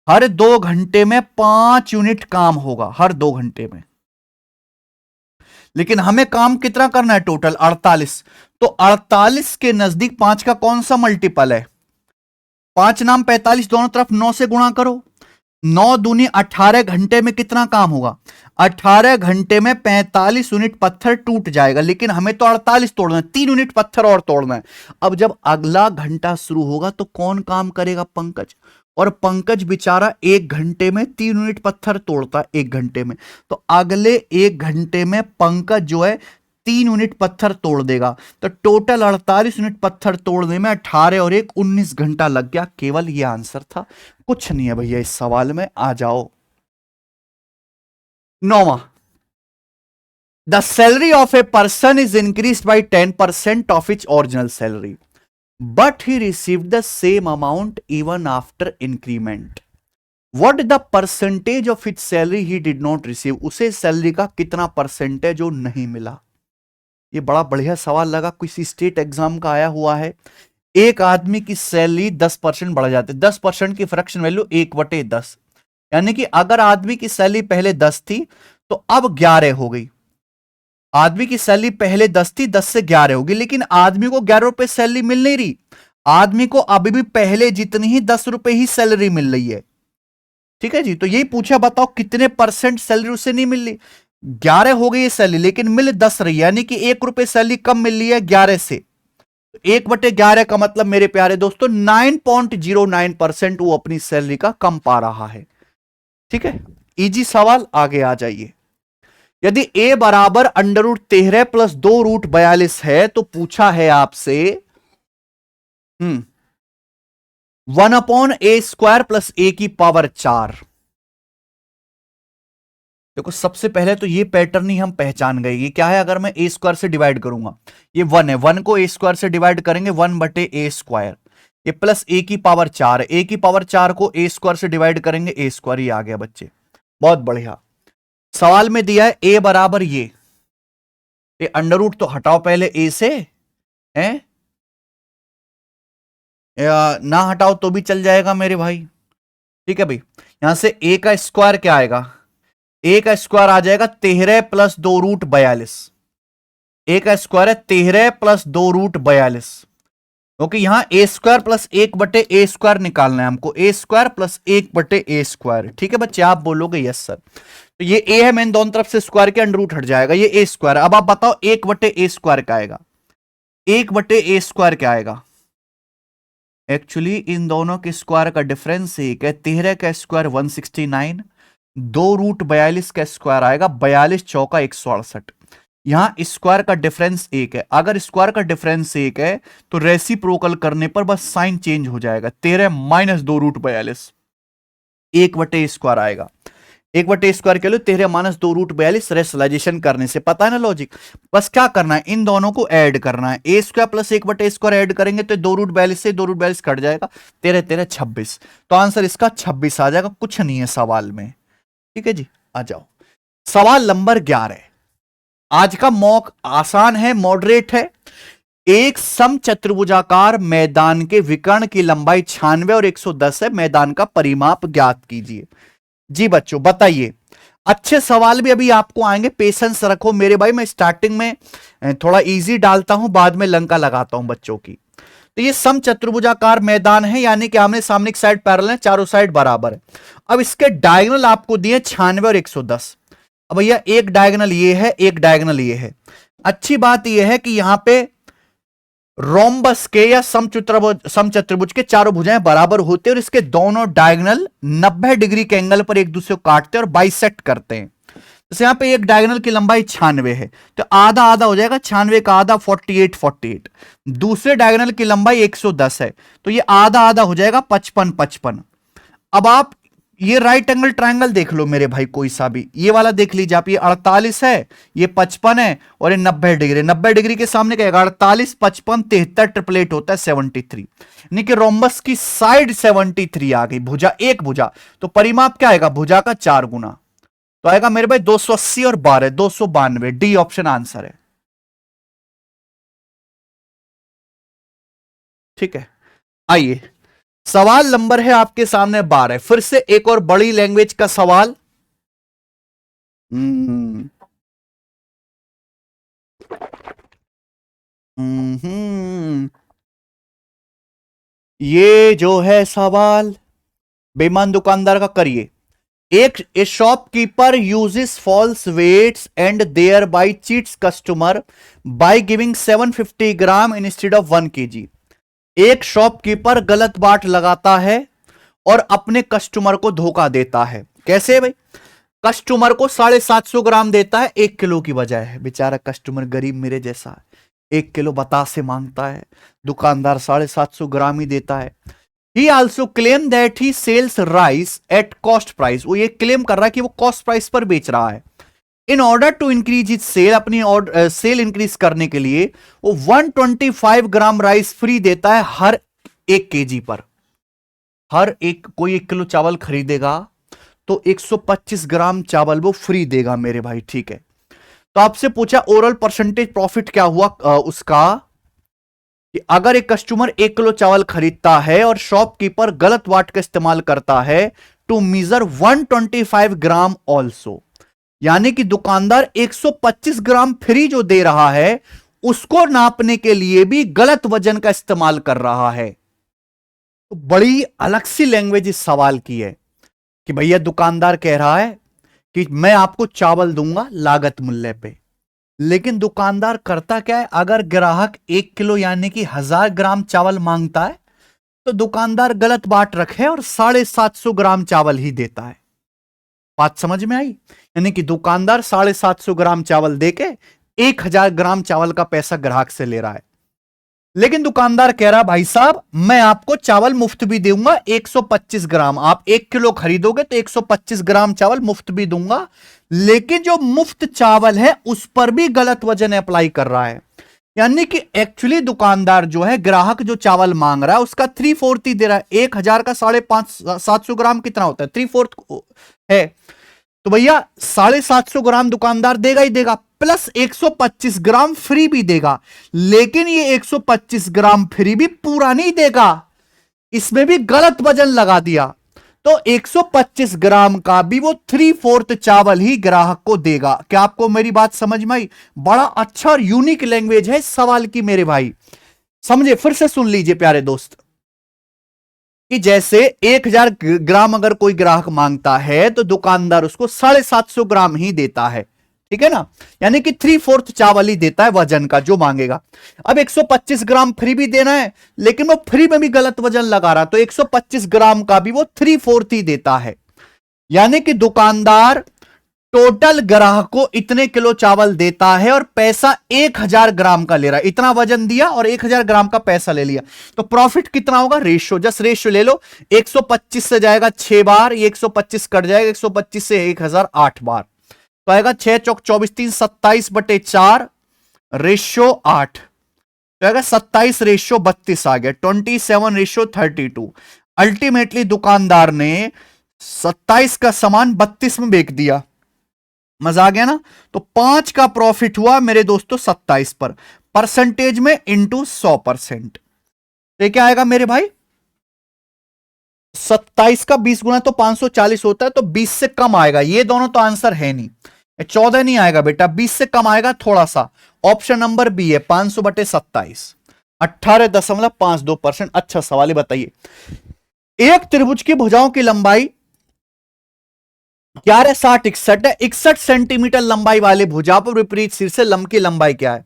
हर 2 घंटे में 5 यूनिट काम होगा, हर 2 घंटे में। लेकिन हमें काम कितना करना है? टोटल 48। तो 48 के नजदीक 5 का कौन सा मल्टीपल है? 5 नाम 45, दोनों तरफ 9 से गुणा करो। 9 दूनी 18 घंटे में कितना काम होगा? 18 घंटे में 45 यूनिट पत्थर टूट जाएगा। लेकिन हमें तो 48 तोड़ना है, 3 यूनिट पत्थर और तोड़ना है। अब जब अगला घंटा शुरू होगा तो कौन काम करेगा? पंकज। और पंकज बेचारा 1 घंटे में 3 यूनिट पत्थर तोड़ता है, 1 घंटे में। तो अगले 1 घंटे में पंकज जो है 3 यूनिट पत्थर तोड़ देगा। तो टोटल 48 यूनिट पत्थर तोड़ने में 18 और 1 19 घंटा लग गया। केवल ये आंसर था, कुछ नहीं है भैया इस सवाल में। आ जाओ 9वां, the salary of a person is increase by 10% of its original salary, but he received the same amount even after increment. What the percentage of its salary he did not receive. उसे salary का कितना percentage जो नहीं मिला। ये बड़ा बढ़िया सवाल लगा, किसी स्टेट एग्जाम का आया हुआ है। एक आदमी की सैलरी 10% बढ़ जाती है, 10% की फ्रैक्शन वैल्यू 1/10। यानी कि अगर आदमी की सैलरी पहले 10 थी तो अब 11 हो गई। आदमी की सैलरी पहले 10 थी, 10 से 11 होगी। लेकिन आदमी को 11 रुपए सैलरी मिल नहीं रही, आदमी को अभी भी पहले जितनी ही 10 रुपए ही सैलरी मिल रही है। ठीक है जी, तो यही पूछा, बताओ कितने परसेंट सैलरी उसे नहीं मिल रही? 11 हो गई सैलरी लेकिन मिल 10 रही, यानी कि 1 रुपए सैलरी कम मिल रही है 11 से। 1/11 का मतलब मेरे प्यारे दोस्तों 9.09% वो अपनी सैलरी का कम पा रहा है। ठीक है, इजी सवाल, आगे आ जाइए। यदि a बराबर √13 प्लस 2√42 है तो पूछा है आपसे 1/a² प्लस a की पावर 4। देखो सबसे पहले तो ये पैटर्न ही हम पहचान गए। ये क्या है? अगर मैं a² से डिवाइड करूंगा, ये 1 है, 1 को a² से डिवाइड करेंगे 1/a²। ये प्लस a की पावर 4 है, a की पावर 4 को a² से डिवाइड करेंगे a²। ये आ गया बच्चे, बहुत बढ़िया। सवाल में दिया है a बराबर ये अंडर तो हटाओ पहले a से, है ना हटाओ तो भी चल जाएगा मेरे भाई। ठीक है भाई, यहां से a का स्क्वायर क्या आएगा? a का स्क्वायर आ जाएगा 13 प्लस 2√42। a का स्क्वायर है 13 प्लस 2√42, क्योंकि यहां a² प्लस 1/a² निकालना है हमको, a² प्लस 1/a²। ठीक है बच्चे, आप बोलोगे यस सर। तो ये a है, मैंने दोनों तरफ से स्क्वायर के अंडर रूट हट जाएगा, ये a²। अब आप बताओ 1/a² क्या आएगा? 1/a² क्या आएगा? एक्चुअली इन दोनों के स्क्वायर का डिफरेंस एक है। 13 का स्क्वायर 169, 2√42 का स्क्वायर आएगा 42 चौका 168। यहां स्क्वायर का डिफरेंस एक है, अगर स्क्वायर का डिफरेंस एक है तो रेसिप्रोकल करने पर बस साइन चेंज हो जाएगा। 13 - 2√42 1/a² आएगा। 1/2 किलो 13-2√42 रेशनलाइजेशन करने से पता है ना लॉजिक। बस क्या करना है, इन दोनों को ऐड करना है, a² प्लस 1/2 ऐड करेंगे तो 2√42 से 2√42 कट जाएगा, 13-13-26। तो आंसर इसका 26 आ जाएगा, कुछ नहीं है सवाल में। ठीक है जी, आ जाओ सवाल नंबर 11। आज का मॉक आसान है, मॉडरेट है। एक समचतुर्भुजाकार मैदान के विकर्ण की लंबाई 96 और 110 है, मैदान का परिमाप ज्ञात कीजिए। जी बच्चों बताइए, अच्छे सवाल भी अभी आपको आएंगे, पेशेंस रखो मेरे भाई। मैं स्टार्टिंग में थोड़ा इजी डालता हूं, बाद में लंका लगाता हूं बच्चों की। तो ये समचतुर्भुजाकार मैदान है, यानी कि आमने सामने की साइड पैरेलल है, चारों साइड बराबर है। अब इसके डायगोनल आपको दिए 96 और 110। अब भैया एक डायगोनल ये है, एक डायगोनल ये है। अच्छी बात यह है कि यहां पे रोम्बस के या समचतुर्भुज के चारों भुजाएं बराबर होते हैं और इसके दोनों डायगोनल 90 डिग्री के एंगल पर एक दूसरे को काटते हैं और बाइसेक्ट करते हैं। तो यहां पे एक डायगोनल की लंबाई 96 है, तो आधा आधा हो जाएगा, 96 का आधा 48। दूसरे डायगोनल की लंबाई 110 है, तो ये आधा आधा हो जाएगा 55। अब आप ये राइट एंगल ट्रायंगल देख लो मेरे भाई, कोई सा भी, ये वाला देख लीजिए आप, ये 48 है, ये 55 है और ये 90 डिग्री। 90 डिग्री के सामने क्या है, 48, 55, 73 ट्रिपलेट होता है 73, यानी कि रोम्बस की साइड 73 आ गई, भुजा एक भुजा। तो परिमाप क्या आएगा, भुजा का 4 गुना, तो आएगा मेरे भाई 280 और 12 292। डी ऑप्शन आंसर है। ठीक है, आइए सवाल नंबर है आपके सामने 12। फिर से एक और बड़ी लैंग्वेज का सवाल। हम्म ये जो है सवाल बेईमान दुकानदार का, करिए। एक a shopkeeper uses false weights and thereby cheats customer by giving 750 gram instead of 1 kg। एक शॉपकीपर गलत बाट लगाता है और अपने कस्टमर को धोखा देता है। कैसे भाई, कस्टमर को 750 ग्राम देता है 1 किलो की बजाय। बेचारा कस्टमर गरीब मेरे जैसा है, 1 किलो बतासे मांगता है, दुकानदार 750 ग्राम ही देता है। He also claim that he sells rice at cost price। वो ये क्लेम कर रहा है कि वो कॉस्ट प्राइस पर बेच रहा है। In order to increase his sale, अपनी सेल इंक्रीज करने के लिए वो 125 ग्राम राइस फ्री देता है हर 1 kg पर। हर एक कोई 1 किलो चावल खरीदेगा तो 125 ग्राम चावल वो फ्री देगा मेरे भाई। ठीक है, तो आपसे पूछा ओवरऑल परसेंटेज प्रॉफिट क्या हुआ उसका, कि अगर एक कस्टमर 1 किलो चावल खरीदता है और शॉपकीपर गलत वाट का इस्तेमाल करता है टू मीजर 125 ग्राम ऑल्सो, यानी कि दुकानदार 125 ग्राम फ्री जो दे रहा है उसको नापने के लिए भी गलत वजन का इस्तेमाल कर रहा है। तो बड़ी अलग सी लैंग्वेज इस सवाल की है कि भैया दुकानदार कह रहा है कि मैं आपको चावल दूंगा लागत मूल्य पे, लेकिन दुकानदार करता क्या है, अगर ग्राहक 1 किलो यानी कि 1000 ग्राम चावल मांगता है तो दुकानदार गलत बाट रखे और 750 ग्राम चावल ही देता है। बात समझ में आई, यानी कि दुकानदार 750 ग्राम चावल देके 1000 ग्राम चावल का पैसा ग्राहक से ले रहा है। लेकिन दुकानदार कह रहा भाई साहब मैं आपको चावल मुफ्त भी दूंगा 125 ग्राम, आप 1 किलो खरीदोगे तो 125 ग्राम चावल मुफ्त भी दूंगा, लेकिन जो मुफ्त चावल है उस पर भी गलत वजन अप्लाई कर रहा है। यानी कि एक्चुअली दुकानदार जो है ग्राहक जो चावल मांग रहा है उसका 3/4 ही दे रहा है। 1000 का 750 ग्राम कितना होता है, 3/4 है, तो भैया 750 ग्राम दुकानदार देगा ही देगा, प्लस 125 ग्राम फ्री भी देगा। लेकिन ये 125 ग्राम फ्री भी पूरा नहीं देगा, इसमें भी गलत वजन लगा दिया, तो 125 ग्राम का भी वो 3/4 चावल ही ग्राहक को देगा। क्या आपको मेरी बात समझ में आई? बड़ा अच्छा और यूनिक लैंग्वेज है इस सवाल की मेरे भाई, समझे? फिर से सुन लीजिए प्यारे दोस्त, कि जैसे 1000 ग्राम अगर कोई ग्राहक मांगता है तो दुकानदार उसको 750 ग्राम ही देता है, ठीक है ना, यानी कि 3/4 चावल ही देता है वजन का जो मांगेगा। अब 125 ग्राम फ्री भी देना है, लेकिन वो फ्री में भी गलत वजन लगा रहा, तो 125 ग्राम का भी वो 3/4 ही देता है। यानी कि दुकानदार टोटल ग्राहक को इतने किलो चावल देता है और पैसा 1000 ग्राम का ले रहा है, इतना वजन दिया और 1000 ग्राम का पैसा ले लिया, तो प्रॉफिट कितना होगा? रेशियो, जस्ट रेशियो ले लो, 125 से जाएगा 6 बार, ये 125 कट जाएगा, 125 से 1000 8 बार, तो आएगा 6 चौक 24 3 27/4 रेशियो 8, तो आएगा 27 रेशियो 32 आ गया, 27 रेशियो 32। अल्टीमेटली दुकानदार ने 27 का सामान 32 में बेच दिया, मजा आ गया ना? तो 5 का प्रॉफिट हुआ मेरे दोस्तों 27 पर, परसेंटेज में इंटू 100%, तो क्या आएगा मेरे भाई? 27 का 20 गुना तो 540 होता है, तो 20 से कम आएगा, ये दोनों तो आंसर है नहीं, 14 नहीं आएगा बेटा, 20 से कम आएगा थोड़ा सा, ऑप्शन नंबर बी है 500/27, 18.52%। अच्छा सवाल है, बताइए एक त्रिभुज की भुजाओं की लंबाई 11 60 61 है, 61 सेंटीमीटर लंबाई वाले भुजा पर विपरीत सिर से लंब की लंबाई क्या है?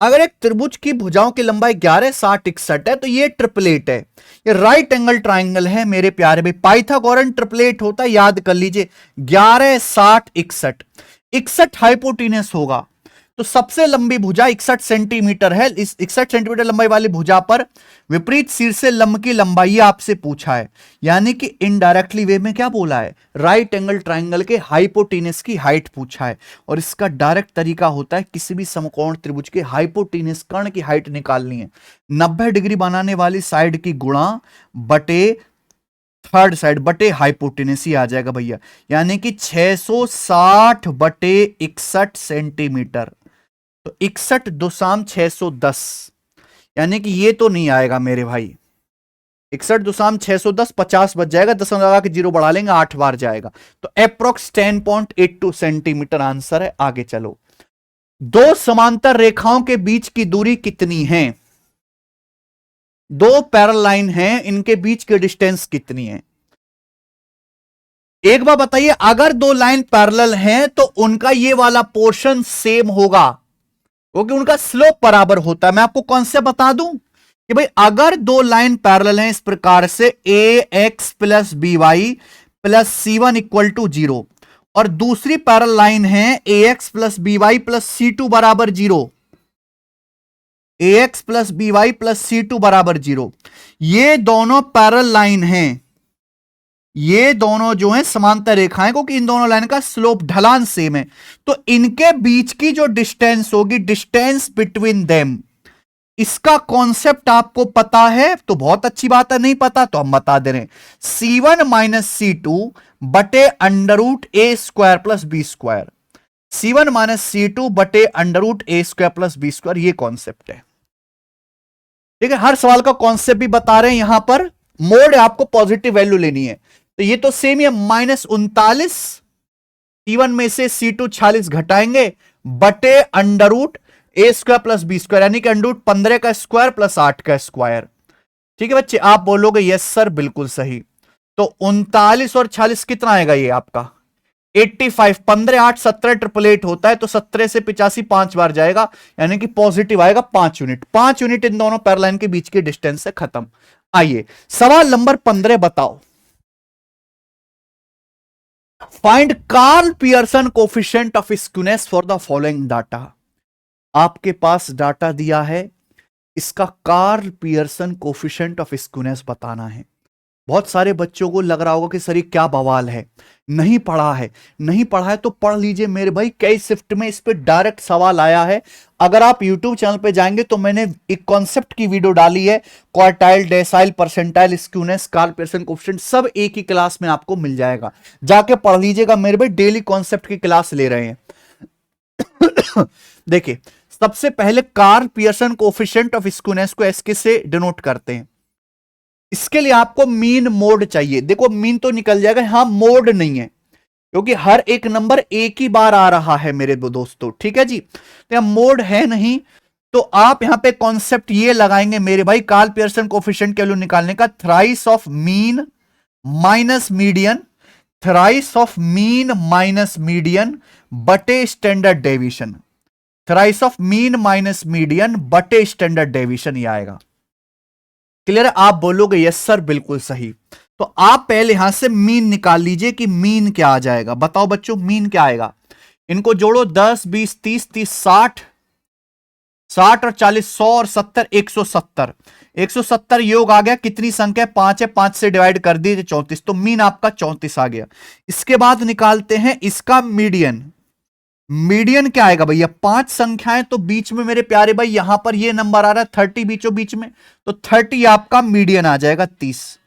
अगर एक त्रिभुज की भुजाओं की लंबाई 11 60 61 है तो ये ट्रिपलेट है, ये राइट एंगल ट्राइंगल है मेरे प्यारे भाई, पाइथागोरन ट्रिपलेट होता है, याद कर लीजिए 11 60 61, 61 हाइपोटेनस होगा, तो सबसे लंबी भुजा 61 सेंटीमीटर है, इस 61 सेंटीमीटर लंबाई वाली भुजा पर विपरीत सिर से लंब की लंबाई आपसे पूछा है, यानी कि इनडायरेक्टली वे में क्या बोला है? राइट एंगल ट्राइंगल के हाइपोटेनस की हाइट पूछा है, और इसका डायरेक्ट तरीका होता है किसी भी समकोण त्रिभुज के हाइपोटेनस कर्ण की हाइट निकालनी है, 90 डिग्री बनाने वाली साइड की गुणा बटे थर्ड साइड बटे हाइपोटेनस ही आ जाएगा भैया, यानी कि 660/61 सेंटीमीटर, तो 61 दुसाम 610, यानी कि ये तो नहीं आएगा मेरे भाई, 61 दुसाम 610, 50 बच जाएगा, 10 लगा के 0 बढ़ा लेंगे 8 बार जाएगा, तो अप्रोक्स 10.82 सेंटीमीटर आंसर है। आगे चलो, दो समांतर रेखाओं के बीच की दूरी कितनी है? दो पैरेलल लाइन है, इनके बीच की डिस्टेंस कितनी है? एक बार बताइए, अगर दो लाइन पैरेलल हैं तो उनका ये वाला पोर्शन सेम होगा, क्योंकि उनका स्लोप बराबर होता है। मैं आपको कॉन्सेप्ट बता दूं कि भाई अगर दो लाइन पैरेलल हैं इस प्रकार से ax plus B Y plus C one equal to 0, और दूसरी पैरेलल लाइन है ax plus B Y plus C two बराबर 0, ax plus B Y plus C two बराबर 0, ये दोनों पैरेलल लाइन हैं, ये दोनों जो हैं समांतर रेखाएं, क्योंकि इन दोनों लाइन का स्लोप ढलान सेम है, तो इनके बीच की जो डिस्टेंस होगी, डिस्टेंस बिटवीन देम, इसका कॉन्सेप्ट आपको पता है तो बहुत अच्छी बात है, नहीं पता तो हम बता दे रहे हैं, C1 माइनस C2 बटे under root A square plus B square, C1 minus C2 बटे under root A square plus B square, ये कॉन्सेप्ट है। ठीक है, हर सवाल का कॉन्सेप्ट भी बता रहे हैं, यहां पर मोड आपको पॉजिटिव वैल्यू लेनी है, तो ये तो सेम ही है, -39 C1 में से C2 46 घटाएंगे बटे under root A square plus B square, यानी कि अंडर रूट 15 का स्क्वायर प्लस 8 का स्क्वायर। ठीक है बच्चे, आप बोलोगे यस सर बिल्कुल सही, तो 39 और 46 कितना आएगा? ये आपका 85, 15 8 17 888 होता है, तो 17 से 85 5 बार जाएगा, यानी कि पॉजिटिव आएगा 5 यूनिट, 5 यूनिट इन दोनों पैरेलल लाइन के बीच के डिस्टेंस से खत्म। आइए सवाल नंबर 15 बताओ, find Karl Pearson coefficient of skewness for the following data. आपके पास डाटा दिया है, इसका Karl Pearson coefficient of skewness बताना है। बहुत सारे बच्चों को लग रहा होगा कि सर ये क्या बवाल है, नहीं पढ़ा है, नहीं पढ़ा है तो पढ़ लीजिए मेरे भाई, कई शिफ्ट में इस पे डायरेक्ट सवाल आया है। अगर आप YouTube चैनल पे जाएंगे तो मैंने एक कॉन्सेप्ट की वीडियो डाली है, quartile, decile, percentile, skewness, Karl Pearson coefficient, सब एक ही क्लास में आपको मिल जाएगा, जाके पढ़ लीजिएगा मेरे भाई, डेली कॉन्सेप्ट की क्लास ले रहे हैं। देखिए सबसे पहले Karl Pearson coefficient of skewness को एसके से डिनोट करते हैं। इसके लिए आपको मीन मोड चाहिए, देखो मीन तो निकल जाएगा, यहां मोड नहीं है क्योंकि हर एक नंबर एक ही बार आ रहा है मेरे दोस्तों। ठीक है जी, तो यहां मोड है नहीं, तो आप यहां पे कॉन्सेप्ट ये लगाएंगे मेरे भाई, कार्ल पियर्सन कोफिशिएंट की वैल्यू निकालने का, thrice of mean minus median, thrice of mean minus median बटे standard deviation, thrice of mean minus median बटे स्टैंडर्ड डेविएशन ये आएगा। क्लियर है? आप बोलोगे यस सर बिल्कुल सही, तो आप पहले यहां से मीन निकाल लीजिए कि मीन क्या आ जाएगा। बताओ बच्चों मीन क्या आएगा? इनको जोड़ो 10 20 30 30 60, 60 और 40 100 और 70 170, 170 योग आ गया। कितनी संख्या? 5 है, 5 से डिवाइड कर दीजिए 34, तो मीन आपका 34 आ गया। इसके बाद निकालते हैं इसका मीडियन। मीडियन क्या आएगा भैया? 5 संख्याएं तो बीच में मेरे प्यारे भाई यहां पर ये नंबर आ रहा है 30 बीचों बीच में, तो 30 आपका मीडियन आ जाएगा 30।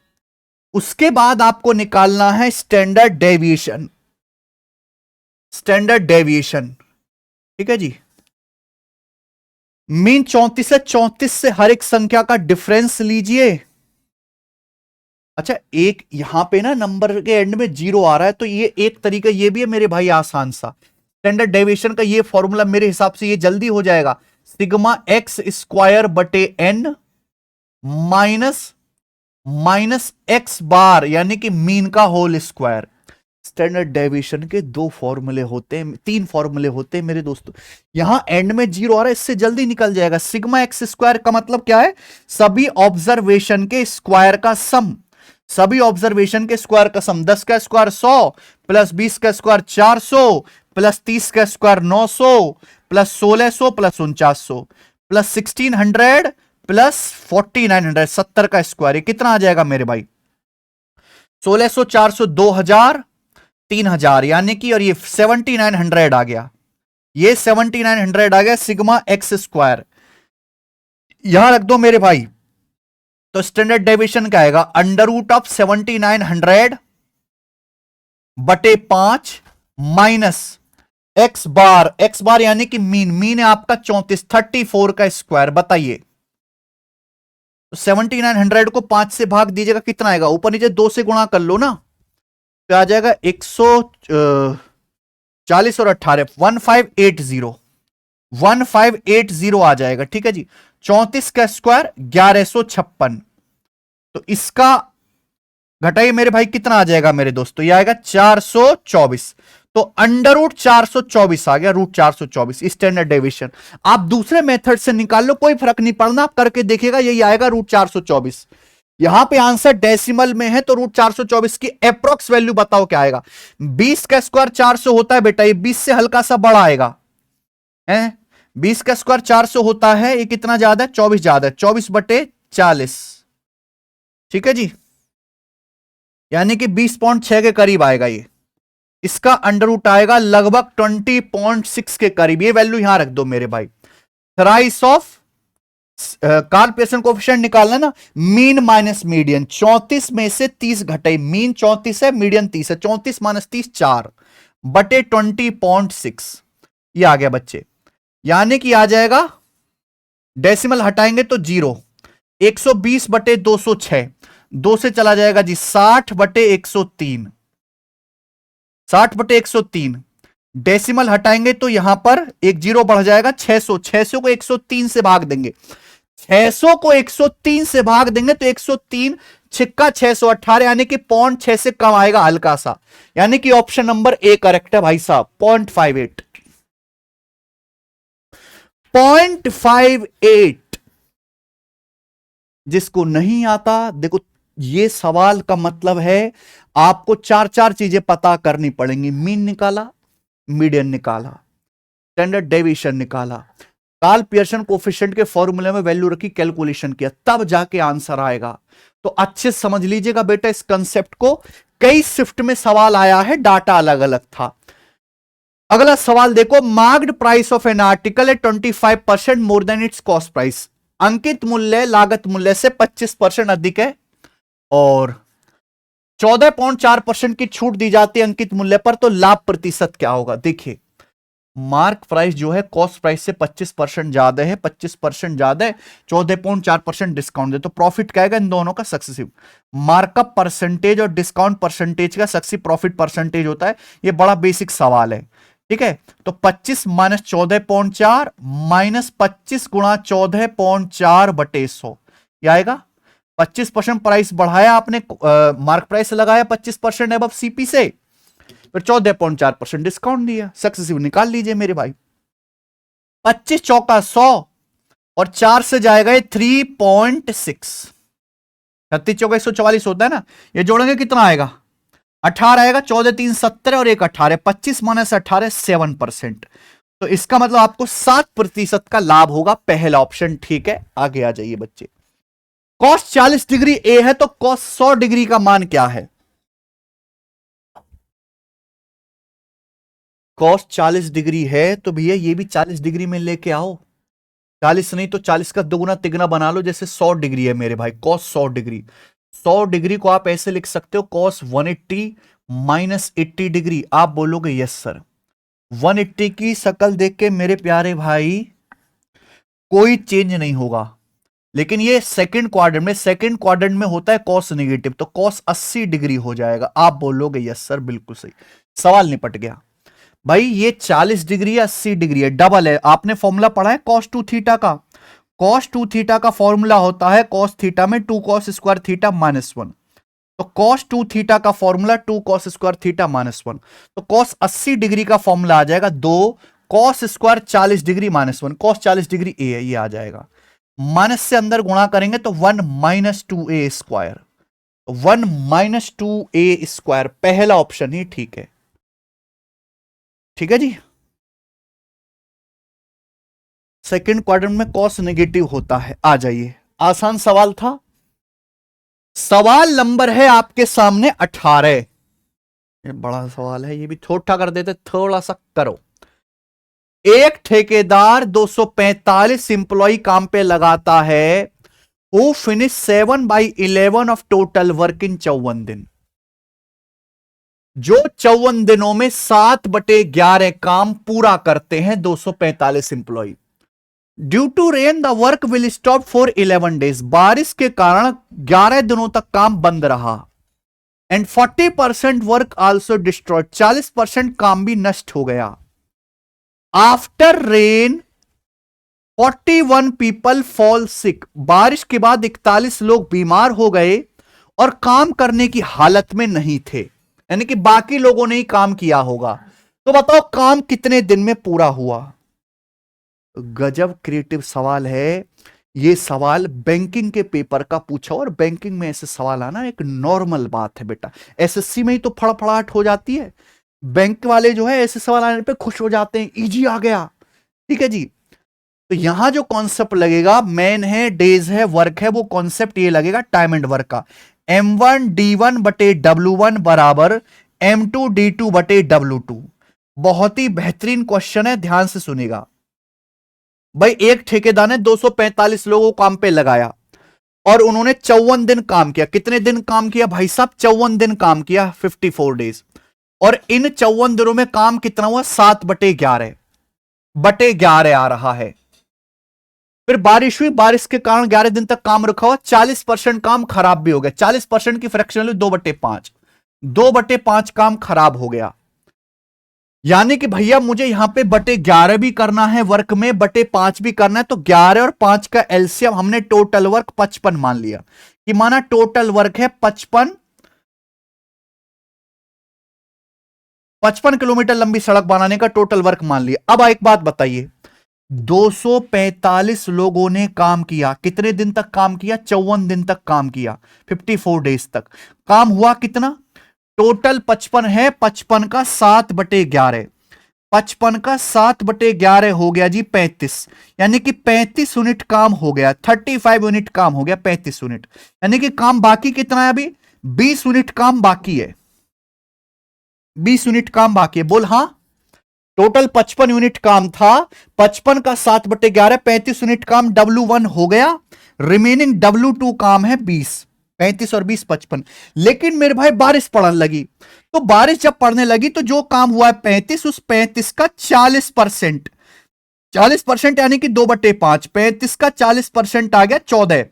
उसके बाद आपको निकालना है स्टैंडर्ड डेविएशन। स्टैंडर्ड डेविएशन, ठीक है जी। मीन 34 है, 34 से हर एक संख्या का डिफरेंस लीजिए। अच्छा, एक यहां पे ना नंबर के एंड में 0 आ रहा है, तो ये एक तरीका ये भी है मेरे भाई आसान सा। स्टैंडर्ड डेविएशन का ये फॉर्मूला मेरे हिसाब से ये जल्दी हो जाएगा। सिग्मा एक्स स्क्वायर बटे एन माइनस एक्स बार, यानी कि मीन का होल स्क्वायर। स्टैंडर्ड डेविएशन के 2 फॉर्मूले होते हैं, 3 फॉर्मूले होते हैं मेरे दोस्तों। यहां एंड में 0 आ रहा है, इससे जल्दी निकल जाएगा। सिग्मा एक्स स्क्वायर का मतलब क्या है? सभी ऑब्जर्वेशन के स्क्वायर का सम। सभी ऑब्जर्वेशन के स्क्वायर का सम। 10 का स्क्वायर 100 प्लस 20 का स्क्वायर 400 प्लस 30 का square 900 plus 1600 plus 4900 plus 1600 plus 4900, 70 का स्क्वायर। ये कितना आ जाएगा मेरे भाई? 1600 400 2000 3000, यानी कि, और ये 7900 आ गया। ये 7900 आ गया सिग्मा एक्स स्क्वायर। यहां रख दो मेरे भाई। तो स्टैंडर्ड डेविएशन क्या आएगा? अंडर रूट ऑफ 7900 बटे 5 माइनस एक्स बार। एक्स बार यानी कि मीन। मीन है आपका 34, 34 का स्क्वायर। बताइए, तो 7900 को 5 से भाग दीजिएगा, कितना आएगा? ऊपर नीचे 2 से गुणा कर लो ना, तो आ जाएगा 140 और 18 1580, 1580 आ जाएगा। ठीक है जी। 34 का स्क्वायर 1156, तो इसका घटाइए मेरे भाई, कितना आ जाएगा मेरे दोस्तों? ये आएगा 424। तो अंडर रूट 424 आ गया, रूट 424 स्टैंडर्ड डेविएशन। आप दूसरे मेथड से निकाल लो, कोई फर्क नहीं पड़ना, आप करके देखिएगा, यही आएगा रूट 424। यहां पे आंसर डेसिमल में है, तो रूट 424 की अप्रोक्स वैल्यू बताओ क्या आएगा? 20 का स्क्वायर 400 होता है बेटा, ये 20 से हल्का सा बड़ा आएगा है। 20 का स्क्वायर 400 होता है, ये कितना ज्यादा है? 24 ज्यादा है, 24 बटे 40। ठीक है जी, यानी कि 20.6 के करीब आएगा ये। इसका अंडर रूट आएगा लगभग 20.6 के करीब। ये वैल्यू यहां रख दो मेरे भाई। Thrice of Karl Pearson coefficient निकालना ना, मीन माइनस मीडियन। 34 में से 30 घटे, मीन 34 है, मीडियन 30 है, 34 माइनस 30 4 बटे 20.6। ये आ गया बच्चे, यानी कि आ जाएगा, डेसिमल हटाएंगे तो 0। 120 बटे 206, 2 से चला जाएगा जी 60 बटे 103, 60 बटे 103। डेसिमल हटाएंगे तो यहां पर एक 0 बढ़ जाएगा। 600, 600 को 103 से भाग देंगे, 600 को 103 से भाग देंगे तो 103 छिक्का 618, यानी कि 0.6 से कम आएगा हल्का सा, यानी कि ऑप्शन नंबर ए करेक्ट है भाई साहब। 0.58, 0.58। जिसको नहीं आता, देखो ये सवाल का मतलब है आपको 4 चीजें पता करनी पड़ेंगी। मीन निकाला, मीडियन निकाला, स्टैंडर्ड डेविएशन निकाला, कार्ल पियर्सन कोएफिशिएंट के फॉर्मूले में वैल्यू रखी, कैलकुलेशन किया, तब जाके आंसर आएगा। तो अच्छे समझ लीजिएगा बेटा इस कंसेप्ट को। कई शिफ्ट में सवाल आया है, डाटा अलग अलग था। अगला सवाल देखो, marked price of an article है 25% more than its cost price. अंकित मूल्य लागत मूल्य से 25% अधिक है और 14.4% की छूट दी जाती है अंकित मूल्य पर, तो लाभ प्रतिशत क्या होगा? देखिए, मार्क प्राइस जो है कॉस्ट प्राइस से 25% ज्यादा है, 25% ज्यादा है, 14.4% डिस्काउंट दे, तो प्रॉफिट क्या आएगा इन दोनों का? सक्सेसिव। मार्कअप परसेंटेज और डिस्काउंट परसेंटेज का सक्सेसिव प्रॉफिट परसेंटेज होता है। ये बड़ा बेसिक सवाल है, ठीक है। तो 25 माइनस 14.4 माइनस 25 गुणा 14.4 बटे 100, यह आएगा। 25% प्राइस बढ़ाया आपने, मार्क प्राइस लगाया 25% अब सीपी से, फिर 14.4% डिस्काउंट दिया, सक्सेसिव निकाल लीजिए मेरे भाई। 25 चौका 100 और 4 से जाएगा ये 3.6, 36 चौका 144 होता है ना, ये जोड़ेंगे कितना आएगा? 18 आएगा, 14 3 17 और 1 18, 25 माइनस 18 7%। तो इसका मतलब आपको 7% का लाभ होगा, पहला ऑप्शन ठीक है। आगे आ जाइए बच्चे। कॉस 40 डिग्री ए है तो कॉस 100 डिग्री का मान क्या है? कॉस 40 डिग्री है तो भैया ये भी 40 डिग्री में लेके आओ। 40 नहीं तो 40 का दुगुना तिगुना बना लो, जैसे 100 डिग्री है मेरे भाई, कॉस 100 डिग्री। 100 डिग्री को आप ऐसे लिख सकते हो, कॉस 180 माइनस 80 डिग्री। आप बोलोगे यस सर। 180 की शक्ल देख के मेरे प्यारे भाई कोई चेंज नहीं होगा, लेकिन ये सेकंड क्वाड्रेंट में होता है कॉस नेगेटिव, तो कॉस 80 डिग्री हो जाएगा। आप बोलोगे यस सर, बिल्कुल सही। सवाल निपट गया भाई। ये 40 डिग्री या 80 डिग्री है, डबल है। आपने फॉर्मूला पढ़ा है कॉस 2 थीटा का। कॉस 2 थीटा का फॉर्मूला होता है कॉस थीटा में 2 कॉस स्क्वायर थीटा माइनस 1। तो कॉस 2 थीटा का formula 2 cos square theta minus 1। तो कॉस 80 डिग्री का फॉर्मूला आ जाएगा 2 cos square 40 degree minus 1। Cos 40 degree A है, ये आ जाएगा। माइनस से अंदर गुणा करेंगे तो 1 minus 2a square. 1 minus 2a square, पहला ऑप्शन ही ठीक है। ठीक है जी। सेकंड क्वाड्रेंट में कॉस नेगेटिव होता है। आ जाइए, आसान सवाल था। सवाल नंबर है आपके सामने 18। ये बड़ा सवाल है, ये भी छोटा कर देते, थोड़ा सा करो। एक ठेकेदार 245 इंप्लॉय काम पे लगाता है, who finish 7/11 of total work in 54 दिन। जो 54 दिनों में 7/11 काम पूरा करते हैं 245 employee. Due to rain the work will stop for 11 days. बारिश के कारण 11 दिनों तक काम बंद रहा। And 40% work also destroyed. 40% काम भी नष्ट हो गया। After rain 41 people fall sick. बारिश के बाद 41 लोग बीमार हो गए और काम करने की हालत में नहीं थे, यानी कि बाकी लोगों ने ही काम किया होगा। तो बताओ काम कितने दिन में पूरा हुआ? गजब क्रिएटिव सवाल है ये। सवाल बैंकिंग के पेपर का पूछा, और बैंकिंग में ऐसे सवाल आना एक नॉर्मल बात है बेटा। एसएससी में ही तो फड़फड़ाहट हो जाती है। बैंक वाले जो है ऐसे सवाल आने पे खुश हो जाते हैं, इजी आ गया। ठीक है जी। तो यहां जो कॉन्सेप्ट लगेगा, मैन है, डेज है, वर्क है, वो कॉन्सेप्ट ये लगेगा टाइम एंड वर्क का। M1 D1 बटे W1 बराबर M2 D2 बटे W2। बहुत ही बेहतरीन क्वेश्चन है, ध्यान से सुनेगा भाई। एक ठेकेदार ने 245 लोगों को काम पे लगाया और उन्होंने 54 दिन काम किया। कितने दिन काम किया भाई साहब? 54 दिन काम किया, 54 डेज। और इन 54 दिनों में काम कितना हुआ? 7/11 आ रहा है। फिर बारिश हुई, बारिश के कारण 11 दिन तक काम रुका हुआ। 40% काम खराब भी हो गया। 40% की फ्रैक्शन वैल्यू 2/5। 2/5 काम खराब हो गया। यानी कि भैया मुझे यहां पे 11 भी करना है वर्क में, 5 भी करना है। तो 11 और 5 का एलसीएम हमने टोटल वर्क 55 मान लिया, कि माना टोटल वर्क है 55 किलोमीटर लंबी सड़क बनाने का टोटल वर्क मान लिया। अब एक बात बताइए, 245 लोगों ने काम किया। कितने दिन तक काम किया? 54 दिन तक काम किया, 54 डेज तक काम हुआ। कितना? टोटल 55 है, 55 का 7/11। 55 का 7/11 हो गया जी 35। यानी कि 35 यूनिट काम हो गया। 35 यूनिट काम हो गया, 35 यूनिट। यानी कि काम बाकी कितना है अभी? 20 यूनिट काम बाकी है। 20 यूनिट काम बाकी है। बोल हाँ। टोटल 55 यूनिट काम था, 55 का 7/11, 35 यूनिट काम W1 हो गया। रिमेनिंग W2 काम है 20। 35 और 20 55। लेकिन मेरे भाई बारिश पड़ने लगी, तो बारिश जब पड़ने लगी तो जो काम हुआ है 35, उस 35 का 40%। 40% यानी कि 2/5। 35 का 40% आ गया 14।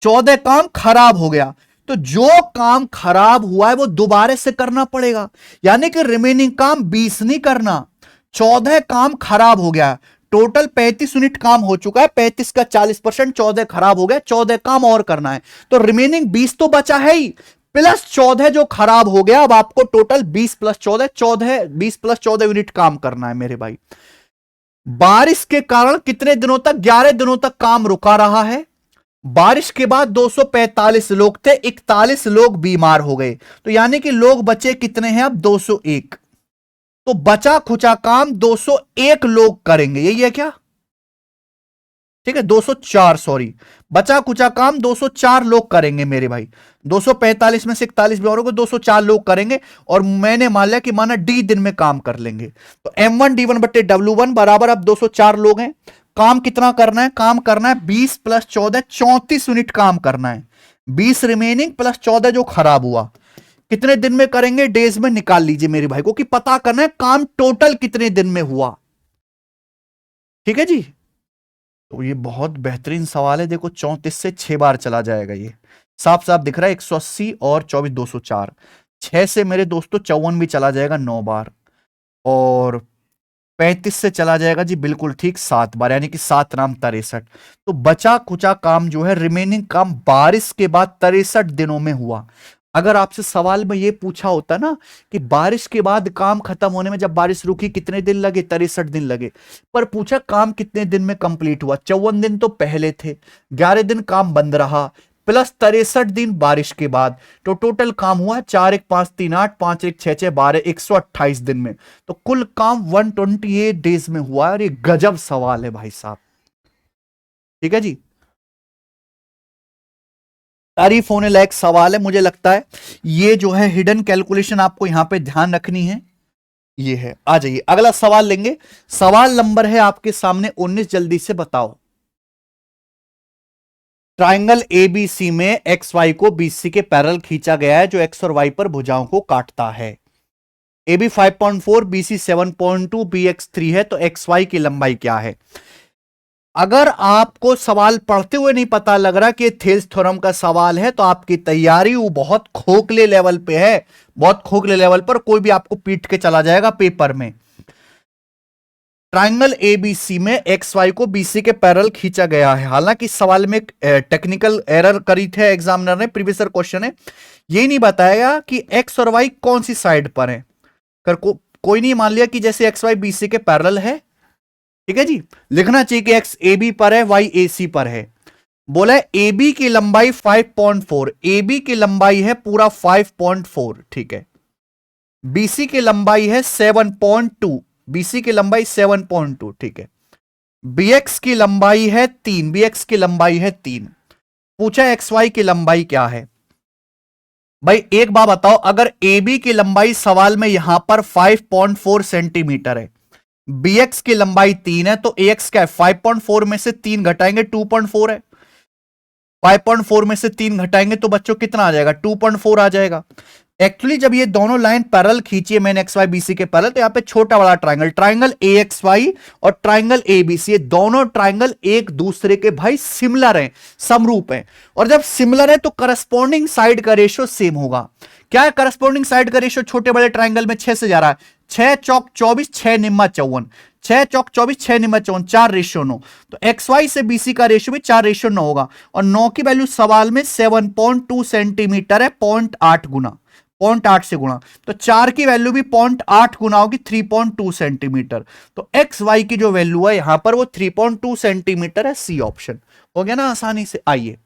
14 काम खराब हो गया। तो जो काम खराब हुआ है वो दोबारा से करना पड़ेगा, यानी कि रिमेनिंग काम 20 नहीं करना, 14 काम खराब हो गया। टोटल 35 यूनिट काम हो चुका है, 35 का 40%, 14 खराब हो गया, 14 काम और करना है। तो रिमेनिंग 20 तो बचा है ही, प्लस 14 जो खराब हो गया। अब आपको टोटल 20 प्लस 14, 20 प्लस 14 यूनिट काम करना है मेरे भाई। बारिश के कारण कितने दिनों तक? 11 दिनों तक काम रुका रहा है। बारिश के बाद 245 लोग थे, 41 लोग बीमार हो गए, तो यानी कि लोग बचे कितने हैं अब 201। तो बचा खुचा काम 201 लोग करेंगे, यही है क्या? ठीक है, 204, सॉरी, बचा कुचा काम 204 लोग करेंगे मेरे भाई। 245 में से 41 भी और 204 लोग करेंगे, और मैंने मान लिया कि माना डी दिन में काम कर लेंगे। तो M1 D1 बट्टे W1 बराबर अब 204 लोग हैं। काम कितना करना है? काम करना है 20 प्लस 14, 34 यूनिट काम करना है। 20 रिमेनिंग प्लस 14 जो खराब हुआ, कितने दिन में करेंगे? डेज में निकाल लीजिए मेरे भाई को, कि पता करना है काम टोटल कितने दिन में हुआ। ठीक है जी, तो ये बहुत बेहतरीन सवाल है। देखो 34 से 6 बार चला जाएगा, ये साफ साफ दिख रहा है। 180 और 24 204, 6 से मेरे दोस्तों 54 भी चला जाएगा 9 बार, और 35 से चला जाएगा जी बिल्कुल ठीक 7 बार, यानी कि 7 नाम 63। तो बचा कुचा काम जो है, रिमेनिंग काम बारिश के बाद 63 दिनों में हुआ। अगर आपसे सवाल में ये पूछा होता ना कि बारिश के बाद काम खत्म होने में, जब बारिश रुकी कितने दिन लगे? 63 दिन लगे। पर पूछा काम कितने दिन में कंप्लीट हुआ? 54 दिन तो पहले थे, 11 दिन काम बंद रहा, प्लस 63 दिन बारिश के बाद, तो टोटल काम हुआ 4 1 5 3 8 5 1 6 6 12 128 दिन में। तो कुल काम 128 डेज में हुआ। और ये गजब सवाल है भाई साहब। ठीक है जी, तारीफ होने लायक सवाल है। मुझे लगता है ये जो है हिडन कैलकुलेशन आपको यहां पे ध्यान रखनी है। ये है, आ जाइए अगला सवाल लेंगे। सवाल नंबर है आपके सामने 19, जल्दी से बताओ। ट्राइंगल एबीसी में एक्स वाई को बीसी के पैरेलल खींचा गया है, जो एक्स और वाई पर भुजाओं को काटता है। AB 5.4, BC 7.2, BX 3 है, तो एक्स वाई की लंबाई क्या है? अगर आपको सवाल पढ़ते हुए नहीं पता लग रहा कि थेल्स थ्योरम का सवाल है, तो आपकी तैयारी वो बहुत खोखले लेवल पे है, बहुत खोखले लेवल पर। कोई भी आपको पीट के चला जाएगा पेपर में। ट्राइंगल एबीसी में एक्स वाई को बीसी के पैरेलल खींचा गया है। हालांकि सवाल में टेक्निकल एरर करी थे एग्जामिनर ने, प्रीवियस ईयर क्वेश्चन है, ये नहीं बताया कि एक्स और वाई कौन सी साइड पर है। कोई नहीं मान लिया कि जैसे एक्स वाई बीसी के पैरेलल है, ठीक है जी, लिखना चाहिए कि एक्स ए बी पर है, वाई ए सी पर है। बोला है ए बी की लंबाई 5.4, ए बी की लंबाई है पूरा 5.4, ठीक है। बीसी की लंबाई है 7.2, बीसी की लंबाई 7.2, ठीक है। बीएक्स की लंबाई है 3, बीएक्स की लंबाई है 3। पूछा एक्स वाई की लंबाई क्या है। भाई एक बात बताओ, अगर ए बी की लंबाई सवाल में यहां पर 5.4 सेंटीमीटर है, bx की लंबाई 3 है, तो ax क्या है? 5.4 में से 3 घटाएंगे 2.4 है। 5.4 में से 3 घटाएंगे तो बच्चों कितना आ जाएगा? 2.4 आ जाएगा। एक्चुअली जब ये दोनों लाइन पैरेलल खींची है मैंने एक्स वाई बीसी के पैरेलल, तो यहां पे छोटा बड़ा triangle, triangle A X Y और ट्राइंगल ए बी सी, ये दोनों ट्राइंगल एक दूसरे के भाई सिमिलर हैं, समरूप हैं। और जब सिमिलर है तो करस्पॉन्डिंग साइड का रेशियो सेम होगा। क्या है करस्पॉन्डिंग साइड का रेशियो? छोटे बड़े ट्राइंगल में 6 से जा रहा है, 6 चौक 24, 6 निम्मा 54, 6 चौक 24, 6 निम्मा 54, 4:9। तो एक्स वाई से बीसी का रेशियो भी 4:9 होगा। और 9 की वैल्यू सवाल में 7.2 सेंटीमीटर है, 0.8 गुना, 0.8 से गुणा, तो 4 की वैल्यू भी 0.8 गुना होगी, 3.2 सेंटीमीटर। तो एक्स वाई की जो वैल्यू है यहां पर वो 3.2 सेंटीमीटर है। सी ऑप्शन हो गया ना आसानी से। आइए,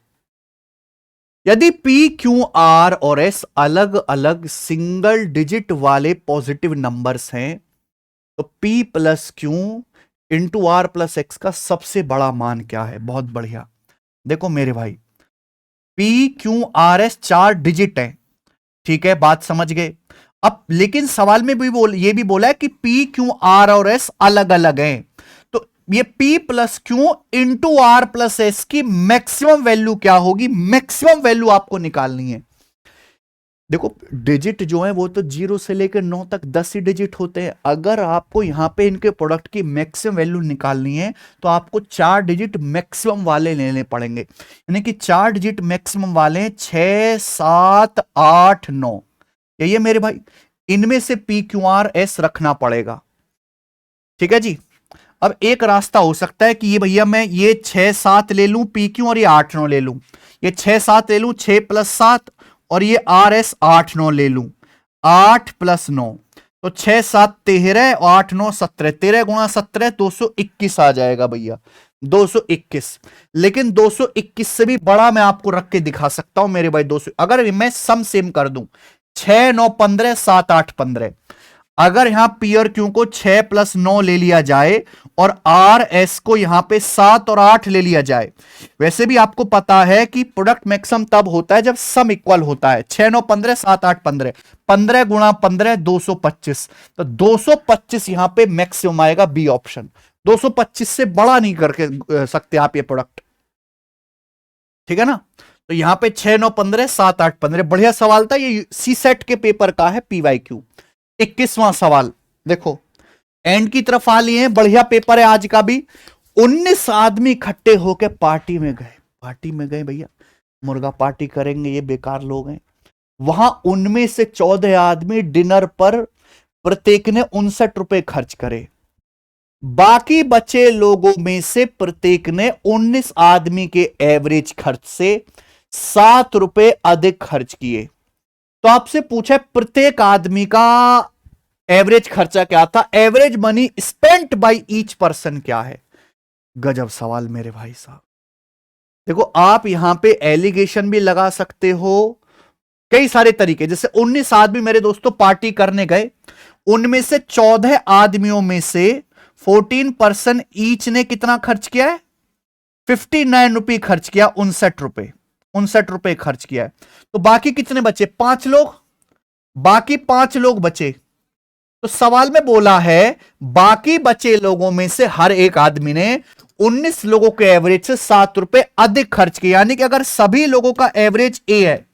यदि पी क्यू आर और एस अलग अलग सिंगल डिजिट वाले पॉजिटिव नंबर्स हैं, तो P plus Q into R plus X का सबसे बड़ा मान क्या है? बहुत बढ़िया, देखो मेरे भाई, P Q R S 4 digit है, ठीक है, बात समझ गए। अब लेकिन सवाल में भी ये भी बोला है कि पी क्यू आर और एस अलग अलग हैं, तो ये P plus Q into R plus S की मैक्सिमम वैल्यू क्या होगी? मैक्सिमम वैल्यू आपको निकालनी है। देखो डिजिट जो है वो तो 0 से लेकर 9 तक 10 ही डिजिट होते हैं। अगर आपको यहां पे इनके प्रोडक्ट की मैक्सिमम वैल्यू निकालनी है तो आपको 4 डिजिट मैक्सिमम वाले लेने पड़ेंगे, यानी कि 4 डिजिट मैक्सिमम वाले 6 7 8 9, यही है मेरे भाई। इनमें से पी क्यू आर एस रखना पड़ेगा, ठीक है जी। अब एक रास्ता हो सकता है कि ये भैया मैं ये 6 7 ले लूं पी क्यू और ये 8 9 ले लूं, ये 6 7 ले लूं, 6 + 7, और ये आर एस 8 9 ले लूं, 8 + 9, तो 6 7 13 और 8 9 17, 13 × 17 221 आ जाएगा भैया। 221। लेकिन 221 से भी बड़ा मैं आपको रख के दिखा सकता हूं मेरे भाई। 200 अगर मैं सम सेम कर दूं, 6 9 15 7 8 15, अगर यहां पी और क्यू को 6 + 9 ले लिया जाए और आर एस को यहां पे 7 और 8 ले लिया जाए, वैसे भी आपको पता है कि प्रोडक्ट मैक्सिमम तब होता है जब सम इक्वल होता है। 6 9 15 7 8 15, 15 × 15 225, तो 225 यहां पे मैक्सिमम आएगा, बी ऑप्शन। 225 से बड़ा नहीं करके सकते आप ये प्रोडक्ट, ठीक है ना। तो यहां पे 6 9 15 7 8 15, बढ़िया सवाल था ये, सी सेट के पेपर का है, पीवाईक्यू। 21वां सवाल देखो, एंड की तरफ आ लिए हैं, बढ़िया पेपर है आज का भी। 19 आदमी इकट्ठे होकर पार्टी में गए भैया, मुर्गा पार्टी करेंगे, ये बेकार लोग हैं। वहां उनमें से 14 आदमी डिनर पर प्रत्येक ने 59 रुपए खर्च करे। बाकी बचे लोगों में से प्रत्येक ने 19 आदमी के एवरेज खर्च से 7 रुपए अधिक खर्च किए। तो आपसे पूछा प्रत्येक आदमी का एवरेज खर्चा क्या था, average money spent by each person क्या है। गजब सवाल मेरे भाई साहब। देखो आप यहां पे एलिगेशन भी लगा सकते हो, कई सारे तरीके। जैसे 19 आदमी मेरे दोस्तों पार्टी करने गए, उनमें से 14 आदमियों में से 14% ईच ने कितना खर्च किया है, 59 रुपए खर्च किया, 59 रुपए खर्च किया है। तो बाकी कितने बचे, 5 लोग, बाकी 5 लोग बचे। तो सवाल में बोला है बाकी बचे लोगों में से हर एक आदमी ने 19 लोगों के एवरेज से 7 रुपए अधिक खर्च किए। यानी कि अगर सभी लोगों का एवरेज ए है,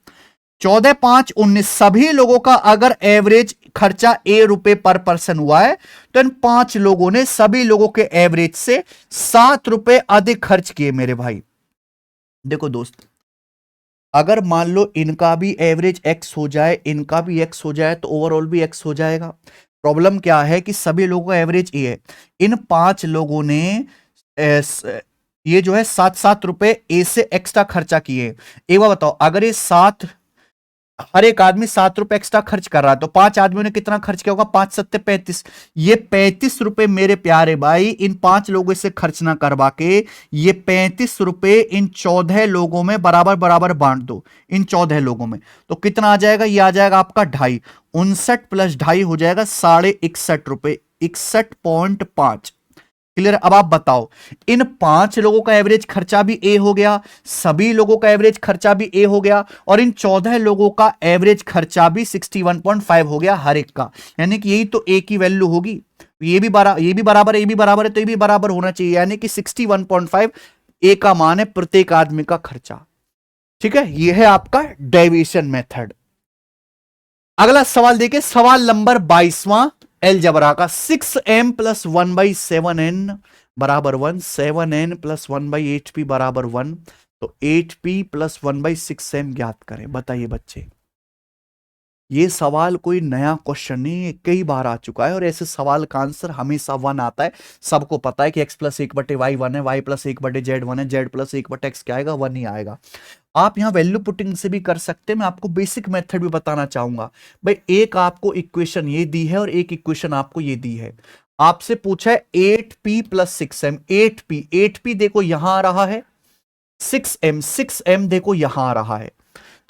14 5 19, सभी लोगों का अगर एवरेज खर्चा ए रुपए पर पर्सन हुआ है, तो इन 5 लोगों ने सभी लोगों के एवरेज से 7 रुपए अधिक खर्च किए मेरे भाई। देखो दोस्त, अगर मान लो इनका भी एवरेज एक्स हो जाए, इनका भी एक्स हो जाए, तो ओवरऑल भी एक्स हो जाएगा। प्रॉब्लम क्या है कि सभी लोगों का एवरेज ए है। इन 5 लोगों ने ये जो है 7 रुपए ए से एक्स्ट्रा खर्चा किए। एक बार बताओ, अगर ये 7, हर एक आदमी 7 रुपए एक्स्ट्रा खर्च कर रहा है, तो 5 आदमियों ने कितना खर्च किया होगा, 5 7 35। ये 35 रुपए मेरे प्यारे भाई इन 5 लोगों से खर्च ना करवा के, ये 35 रुपए इन 14 लोगों में बराबर बराबर बांट दो। इन 14 लोगों में तो कितना आ जाएगा, ये आ जाएगा आपका 2.5, 59 + 2.5 हो जाएगा 61.5 रुपए, 61.5। क्लियर। अब आप बताओ, इन 5 लोगों का एवरेज खर्चा भी ए हो गया, सभी लोगों का एवरेज खर्चा भी ए हो गया, और इन 14 लोगों का एवरेज खर्चा भी 61.5 हो गया हर एक का। यानी कि यही तो ए की वैल्यू होगी। ये भी बराबर है, ये भी बराबर है, तो ये भी बराबर होना चाहिए। यानी कि 61.5 ए का मान है प्रत्येक आदमी का खर्चा। ठीक है, यह है आपका डेविएशन मेथड। अगला सवाल देखिए, सवाल नंबर 22वां एलजबरा का। 6m + 1/7n बराबर 1, 7n + 1/8p बराबर 1, तो 8p + 1/6m ज्ञात करें। बताइए बच्चे, ये सवाल कोई नया क्वेश्चन नहीं है, कई बार आ चुका है, और ऐसे सवाल का आंसर हमेशा 1 आता है। सबको पता है कि x + 1/y 1 है, y + 1/z 1 है, z + 1/x क्या आएगा, 1 ही आएगा। आप यहां वैल्यू पुटिंग से भी कर सकते हैं। मैं आपको बेसिक मेथड भी बताना चाहूंगा। भाई एक आपको इक्वेशन ये दी है और एक इक्वेशन आपको ये दी है। आपसे पूछा है 8p + 6m, 8p देखो यहां आ रहा है, 6m देखो यहां आ रहा है।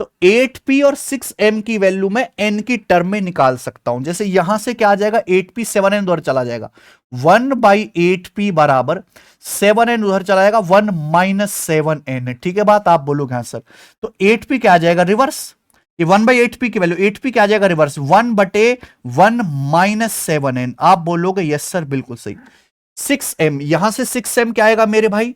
तो 8p और 6m की वैल्यू मैं n की टर्म में निकाल सकता हूं। जैसे यहां से क्या आ जाएगा, 8p 7n उधर चला जाएगा, 1/8p बराबर 7n उधर चला जाएगा, 1 - 7n। ठीक है बात, आप बोलोगे हाँ सर। तो 8p क्या आ जाएगा, रिवर्स। ये 1/8p की वैल्यू, 8p क्या आ जाएगा, रिवर्स, 1/1 - 7n। आप बोलोगे यस सर, बिल्कुल सही। 6m, यहां से 6m क्या आएगा मेरे भाई,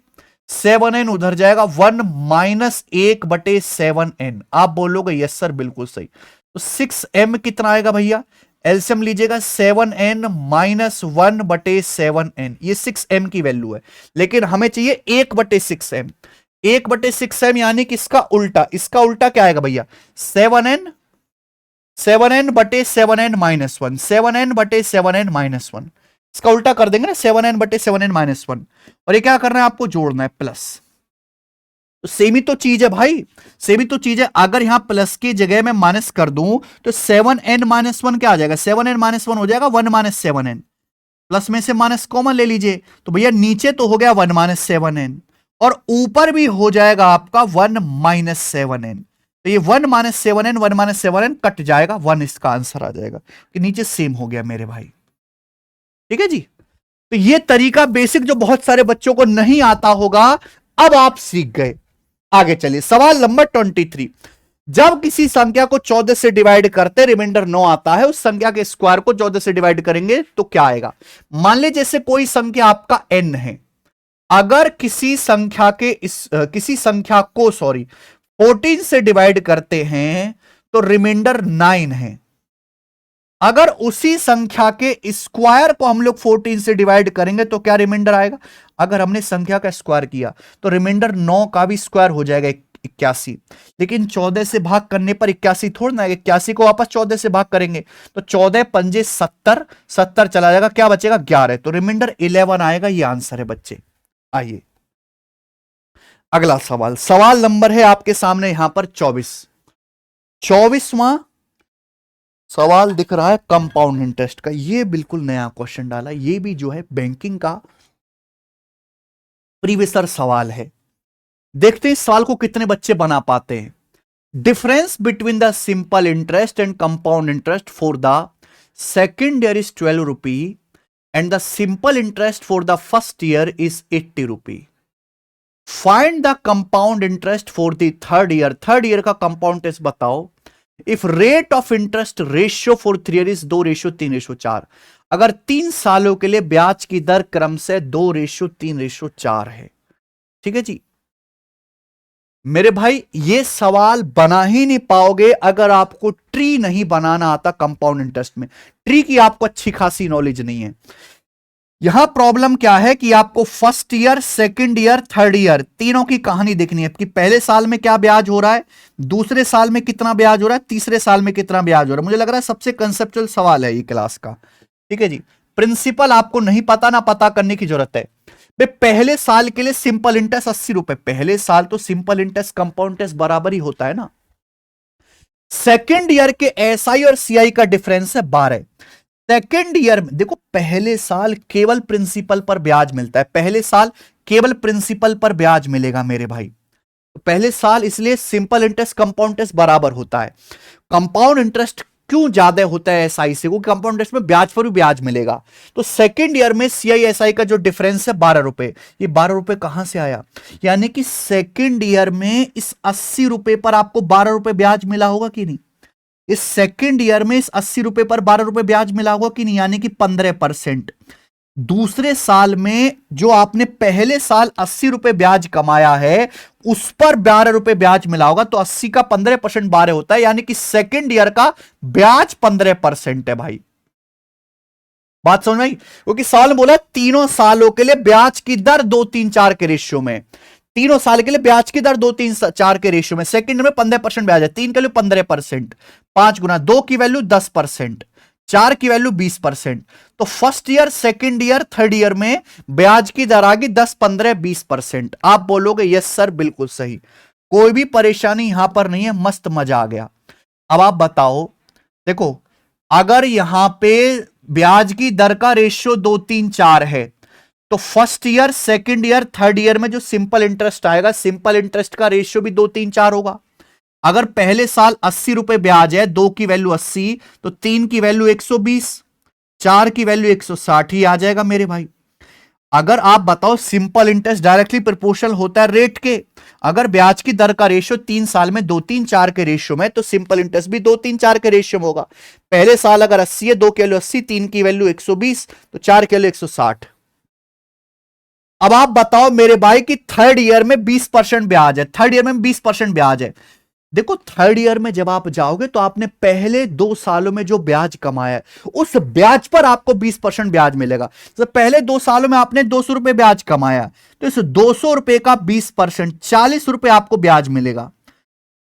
7n उधर जाएगा, 1 - 1/7n। आप बोलोगे यस सर, बिल्कुल सही। तो 6m कितना आएगा भैया, एलसीएम लीजिएगा, 7n - 1/7n। ये 6m की वैल्यू है, लेकिन हमें चाहिए 1/6m। 1/6m यानी कि इसका उल्टा, इसका उल्टा क्या आएगा भैया, 7n - 7n - 1, 7n - 1। इसका उल्टा कर देंगे ना, 7n - 7n - 1। और ये क्या करना है, आपको जोड़ना है प्लस। तो सेम ही तो चीज है भाई, सेम ही तो चीज है। अगर यहां प्लस की जगह में माइनस कर दूं, तो 7n - 1 क्या आ जाएगा, 7n - 1 हो जाएगा 1 - 7n। प्लस में से माइनस कॉमन ले लीजिए, तो भैया नीचे तो हो गया 1 माइनस 7n और ऊपर भी हो जाएगा आपका 1 माइनस 7n। तो ये 1 minus 7n 1 minus 7n cut जाएगा, 1 इसका आंसर आ जाएगा कि नीचे सेम हो गया मेरे भाई। ठीक है जी। तो ये तरीका बेसिक जो बहुत सारे बच्चों को नहीं आता होगा, अब आप सीख गए। आगे चलिए सवाल नंबर 23। जब किसी संख्या को 14 से डिवाइड करते रिमाइंडर 9 आता है, उस संख्या के स्क्वायर को 14 से डिवाइड करेंगे तो क्या आएगा। मान लीजिए जैसे कोई संख्या आपका n है, अगर किसी संख्या को 14 से डिवाइड करते हैं तो रिमाइंडर 9 है। अगर उसी संख्या के स्क्वायर को हम लोग 14 से डिवाइड करेंगे तो क्या रिमाइंडर आएगा। अगर हमने संख्या का स्क्वायर किया तो रिमाइंडर 9 का भी स्क्वायर हो जाएगा 81, लेकिन 14 से भाग करने पर 81 थोड़ा ना, 81 को वापस 14 से भाग करेंगे तो 14 पंजे 70, 70 चला जाएगा, क्या बचेगा 11, तो रिमाइंडर 11 आएगा। ये आंसर है बच्चे। आइए अगला सवाल, सवाल नंबर है आपके सामने यहां पर 24वां सवाल दिख रहा है कंपाउंड इंटरेस्ट का। ये बिल्कुल नया क्वेश्चन डाला, ये भी जो है बैंकिंग का प्रीवियसर सवाल है। देखते हैं इस सवाल को कितने बच्चे बना पाते हैं। Difference between the simple interest and compound interest for the second year is 12 rupee and the simple interest for the first year is 80 rupee. Find the compound interest for the third year. Third year का compound interest बताओ। If rate of interest ratio for 3 year is 2:3:4। अगर 3 सालों के लिए ब्याज की दर क्रम से 2:3:4 है। ठीक है जी मेरे भाई, ये सवाल बना ही नहीं पाओगे अगर आपको ट्री नहीं बनाना आता कंपाउंड इंटरेस्ट में। ट्री की आपको अच्छी खासी नॉलेज नहीं है। यहां प्रॉब्लम क्या है कि आपको first year, second year, third year तीनों की कहानी देखनी है कि पहले साल में क्या ब्याज हो रहा है, दूसरे साल में कितना ब्याज हो रहा है, तीसरे साल में कितना ब्याज हो रहा है। मुझे लग रहा है सबसे कंसेप्चुअल सवाल है ये क्लास का। ठीक है जी, प्रिंसिपल आपको नहीं पता ना पता करने की जरूरत है। पहले साल के लिए सिंपल इंटरेस्ट 80 रुपए, पहले साल तो सिंपल इंटरेस्ट कंपाउंड इंटरेस्ट बराबर ही होता है ना। सेकेंड ईयर के एसआई और सीआई का डिफरेंस है 12। सेकेंड ईयर में देखो पहले साल केवल प्रिंसिपल पर ब्याज मिलता है, पहले साल केवल प्रिंसिपल पर ब्याज मिलेगा मेरे भाई। तो पहले साल इसलिए सिंपल इंटरेस्ट कंपाउंड इंटरेस्ट बराबर होता है। कंपाउंड इंटरेस्ट क्यों ज्यादा होता है एसआई से, क्योंकि कंपाउंड इंटरेस्ट में ब्याज पर भी ब्याज मिलेगा। तो सेकेंड ईयर में सीआई एसआई का जो डिफरेंस है 12 रुपए, ये 12 रुपए कहां से आया, यानी कि सेकेंड ईयर में इस 80 रुपए पर आपको 12 रुपए ब्याज मिला होगा कि नहीं। इस सेकेंड ईयर में इस 80 रुपए पर 12 रुपए ब्याज मिला होगा कि नहीं, यानी कि 15%। दूसरे साल में जो आपने पहले साल 80 रुपए ब्याज कमाया है उस पर 12 रुपए ब्याज मिला होगा, तो 80 का 15% 12 होता है, यानी कि सेकेंड ईयर का ब्याज 15% है भाई। बात समझ में आई, क्योंकि सवाल में बोला तीनों सालों के लिए ब्याज की दर 2-3-4 के रेशियो में, तीनों साल के लिए ब्याज की दर 2-3-4 के रेशियो में। सेकंड में 15% ब्याज है, 3 के लिए 15%, 5 गुना 2 की वैल्यू 10%, 4 की वैल्यू 20%। तो first year, second year, third year में ब्याज की दर आ गई 10, 15, 20%। आप बोलोगे यस सर बिल्कुल सही, कोई भी परेशानी यहां पर नहीं है, मस्त मजा आ गया। अब आप बताओ, देखो अगर यहां पे ब्याज की दर का रेशियो 2-3-4 है तो first year, second year, third year में जो सिंपल इंटरेस्ट आएगा, सिंपल इंटरेस्ट का रेशियो भी 2-3-4 होगा। अगर पहले साल 80 रुपए ब्याज है, 2 की वैल्यू 80, तो 3 की वैल्यू 120, 4 की वैल्यू 160 ही आ जाएगा मेरे भाई। अगर आप बताओ सिंपल इंटरेस्ट डायरेक्टली प्रोपोर्शनल होता है रेट के, अगर ब्याज की दर का रेशियो 3 साल में 2-3-4 के रेशियो में, तो सिंपल इंटरेस्ट भी 2-3-4 के रेशियो में होगा। पहले साल अगर 80 है, 2 की वैल्यू 80, 3 की वैल्यू 120, तो 4 की वैल्यू 160। अब आप बताओ मेरे भाई कि थर्ड ईयर में 20% ब्याज है, थर्ड ईयर में 20% ब्याज है। देखो थर्ड ईयर में जब आप जाओगे तो आपने पहले 2 सालों में जो ब्याज कमाया है उस ब्याज पर आपको 20% ब्याज मिलेगा। तो पहले 2 सालों में आपने 200 रुपए ब्याज कमाया, तो इस 200 रुपए का 20% 40 रुपए आपको ब्याज मिलेगा।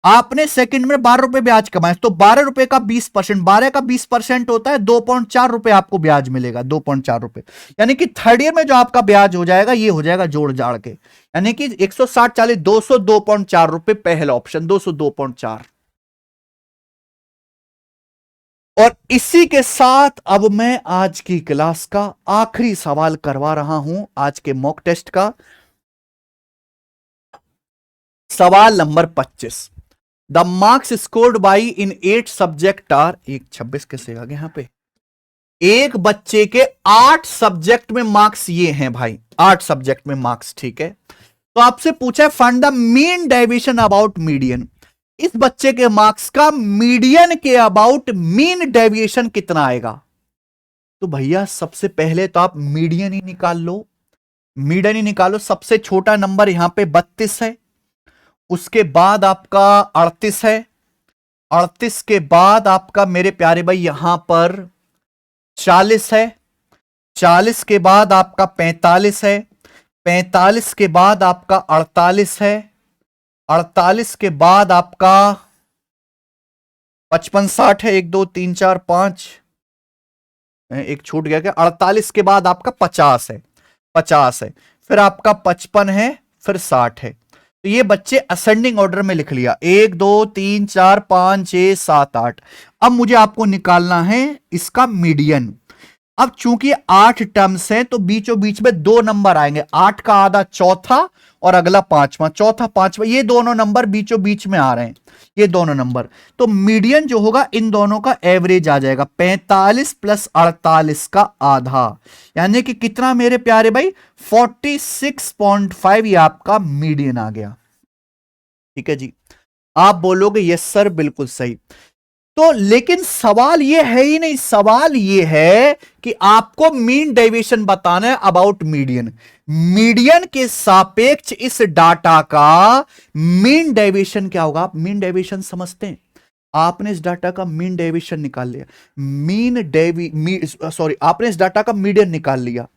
आपने सेकंड में 12 रुपए ब्याज कमाया, तो 12 रुपए का 20%, 12 का 20% होता है 2.4 रुपए आपको ब्याज मिलेगा, 2.4 रुपए। यानी कि थर्ड ईयर में जो आपका ब्याज हो जाएगा ये हो जाएगा जोड़ जाड़ के, यानी कि 160, 40, 200, 2.4 रुपए पहला ऑप्शन, 202.4। और इसी के साथ अब मैं आज की क्लास का आखिरी सवाल करवा रहा हूं, आज के मॉक टेस्ट का सवाल number 25। The marks scored by in 8 subject are, 26 कैसे आ गए यहां पे, एक बच्चे के 8 सब्जेक्ट में मार्क्स ये हैं भाई, 8 सब्जेक्ट में मार्क्स, ठीक है। तो आपसे पूछा है find the mean deviation about median, इस बच्चे के मार्क्स का मीडियन के अबाउट मीन डेविएशन कितना आएगा। तो भैया सबसे पहले तो आप मीडियन ही निकाल लो, मीडियन ही निकालो। सबसे छोटा नंबर यहां पे 32 है, उसके बाद आपका 38 है, 38 के बाद आपका मेरे प्यारे भाई यहां पर 40 है, 40 के बाद आपका 45 है, 45 के बाद आपका 48 है, 48 के बाद आपका 55 60 है, 1 2 3 4 5, एक छूट गया क्या, 48 के बाद आपका 50 है, 50 है, फिर आपका 55 है, फिर 60 है। तो ये बच्चे असेंडिंग ऑर्डर में लिख लिया, 1 2 3 4 5 6 7 8। अब मुझे आपको निकालना है इसका मीडियन। अब चूंकि 8 टर्म्स हैं तो बीचों बीच में 2 नंबर आएंगे, 8 का आधा चौथा और अगला 5वां, चौथा 5वां, ये दोनों नंबर बीचों बीच में आ रहे हैं, ये दोनों नंबर। तो मीडियन जो होगा इन दोनों का एवरेज आ जाएगा, 45 प्लस 48 का आधा, यानी कि कितना मेरे प्यारे भाई, 46.5, ये आपका मीडियन आ गया। ठीक है जी, आप बोलोगे यस सर बिल्कुल सही। तो लेकिन सवाल ये है ही नहीं, सवाल ये है कि आपको मीन डेविएशन बताना है अबाउट मीडियन, मीडियन के सापेक्ष इस डाटा का मीन डेविएशन क्या होगा। आप मीन डेविएशन समझते हैं, आपने इस डाटा का मीन डेविएशन निकाल लिया, आपने इस डाटा का मीडियन निकाल लिया,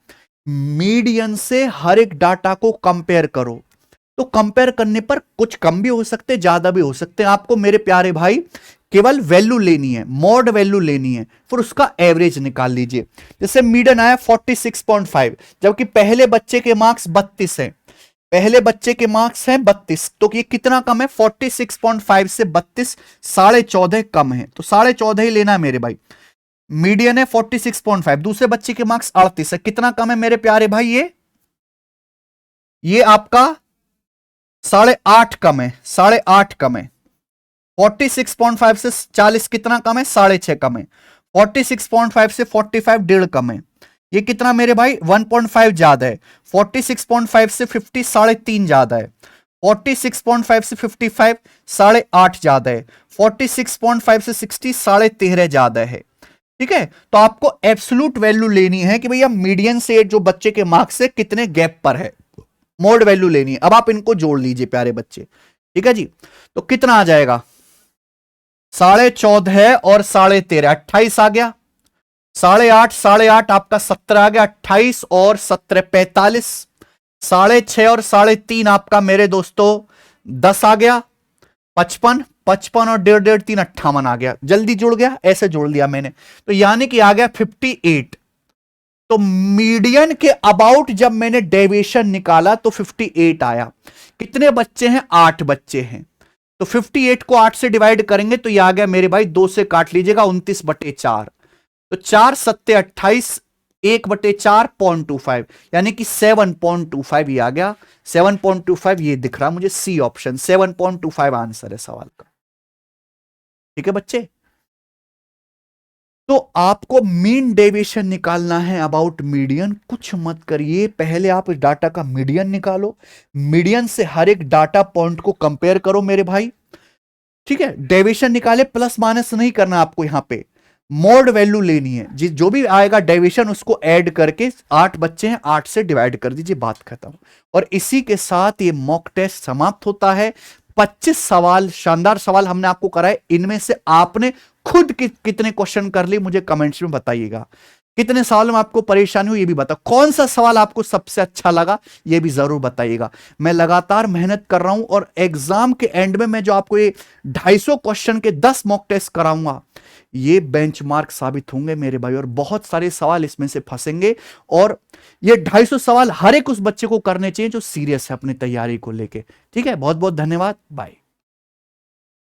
मीडियन से हर एक डाटा को कंपेयर करो, तो कंपेयर करने पर कुछ कम भी हो सकते ज्यादा भी हो सकते हैं। आपको मेरे प्यारे भाई केवल वैल्यू लेनी है, मॉड वैल्यू लेनी है, फिर उसका एवरेज निकाल लीजिए। जैसे मीडियन आया 46.5, जबकि पहले बच्चे के मार्क्स 32 हैं, पहले बच्चे के मार्क्स हैं 32, तो ये कितना कम है, 46.5 से 32 14.5 कम है, तो 14.5 ही लेना है मेरे भाई। मीडियन है 46.5, दूसरे बच्चे के मार्क्स 38 है, कितना कम है मेरे प्यारे भाई, ये आपका 8.5 कम है, 8.5 कम है। 46.5 से 40 कितना कम है, 6.5 कम है। 46.5 से 45 1.5 कम है, ये कितना मेरे भाई 1.5 ज्यादा है। 46.5 से 50 3.5 ज्यादा है। 46.5 से 55 8.5 ज्यादा है। 46.5 से 60 13.5 ज्यादा है। ठीक है, तो आपको एब्सोल्यूट वैल्यू लेनी है कि भैया मीडियन से जो बच्चे के मार्क्स से कितने गैप पर है, मोड वैल्यू लेनी है। अब आप इनको जोड़ लीजिए प्यारे बच्चे, ठीक है जी। तो कितना आ जाएगा, 14.5 और 13.5 28 आ गया, 8.5 आपका 17 आ गया, 28 और 17 45, 6.5 और 3.5 आपका मेरे दोस्तों 10 आ गया, 55 और 1.5 3 58 आ गया। जल्दी जुड़ गया, ऐसे जोड़ लिया मैंने, तो यानी कि आ गया 58। तो मीडियन के अबाउट जब मैंने डेविएशन निकाला तो 58 आया। कितने बच्चे हैं, 8 बच्चे हैं, तो 58 को 8 से डिवाइड करेंगे तो ये आ गया मेरे भाई, 2 से काट लीजिएगा 29/4, तो 4 7 28, 1/4.25, यानी कि 7.25 ये आ गया। 7.25 ये दिख रहा मुझे, सी ऑप्शन 7.25 आंसर है सवाल का। ठीक है बच्चे, तो आपको मीन डेविएशन निकालना है अबाउट मीडियन। कुछ मत करिए, पहले आप इस डाटा का मीडियन निकालो, मीडियन से हर एक डाटा पॉइंट को कंपेयर करो मेरे भाई। ठीक है, डेविएशन निकाले, प्लस माइनस नहीं करना आपको, यहां पे मोड वैल्यू लेनी है, जो भी आएगा डेविएशन उसको ऐड करके, 8 बच्चे हैं 8 से डिवाइड कर दीजिए, बात खत्म। और इसी के साथ ये मॉक टेस्ट समाप्त होता है। 25 सवाल, शानदार सवाल हमने आपको कराए, इनमें से आपने खुद कितने क्वेश्चन कर लिए मुझे कमेंट्स में बताइएगा। कितने सवाल में आपको परेशानी हुई ये भी बताओ, कौन सा सवाल आपको सबसे अच्छा लगा ये भी जरूर बताइएगा। मैं लगातार मेहनत कर रहा हूं और एग्जाम के एंड में मैं जो आपको ये 250 क्वेश्चन के 10 मॉक टेस्ट कराऊंगा, ये बेंचमार्क साबित होंगे मेरे भाई, और बहुत सारे सवाल इसमें से फंसेंगे। और ये 250 सवाल हर एक उस बच्चे को करने चाहिए जो सीरियस है अपनी तैयारी को लेके। ठीक है, बहुत बहुत धन्यवाद, बाय।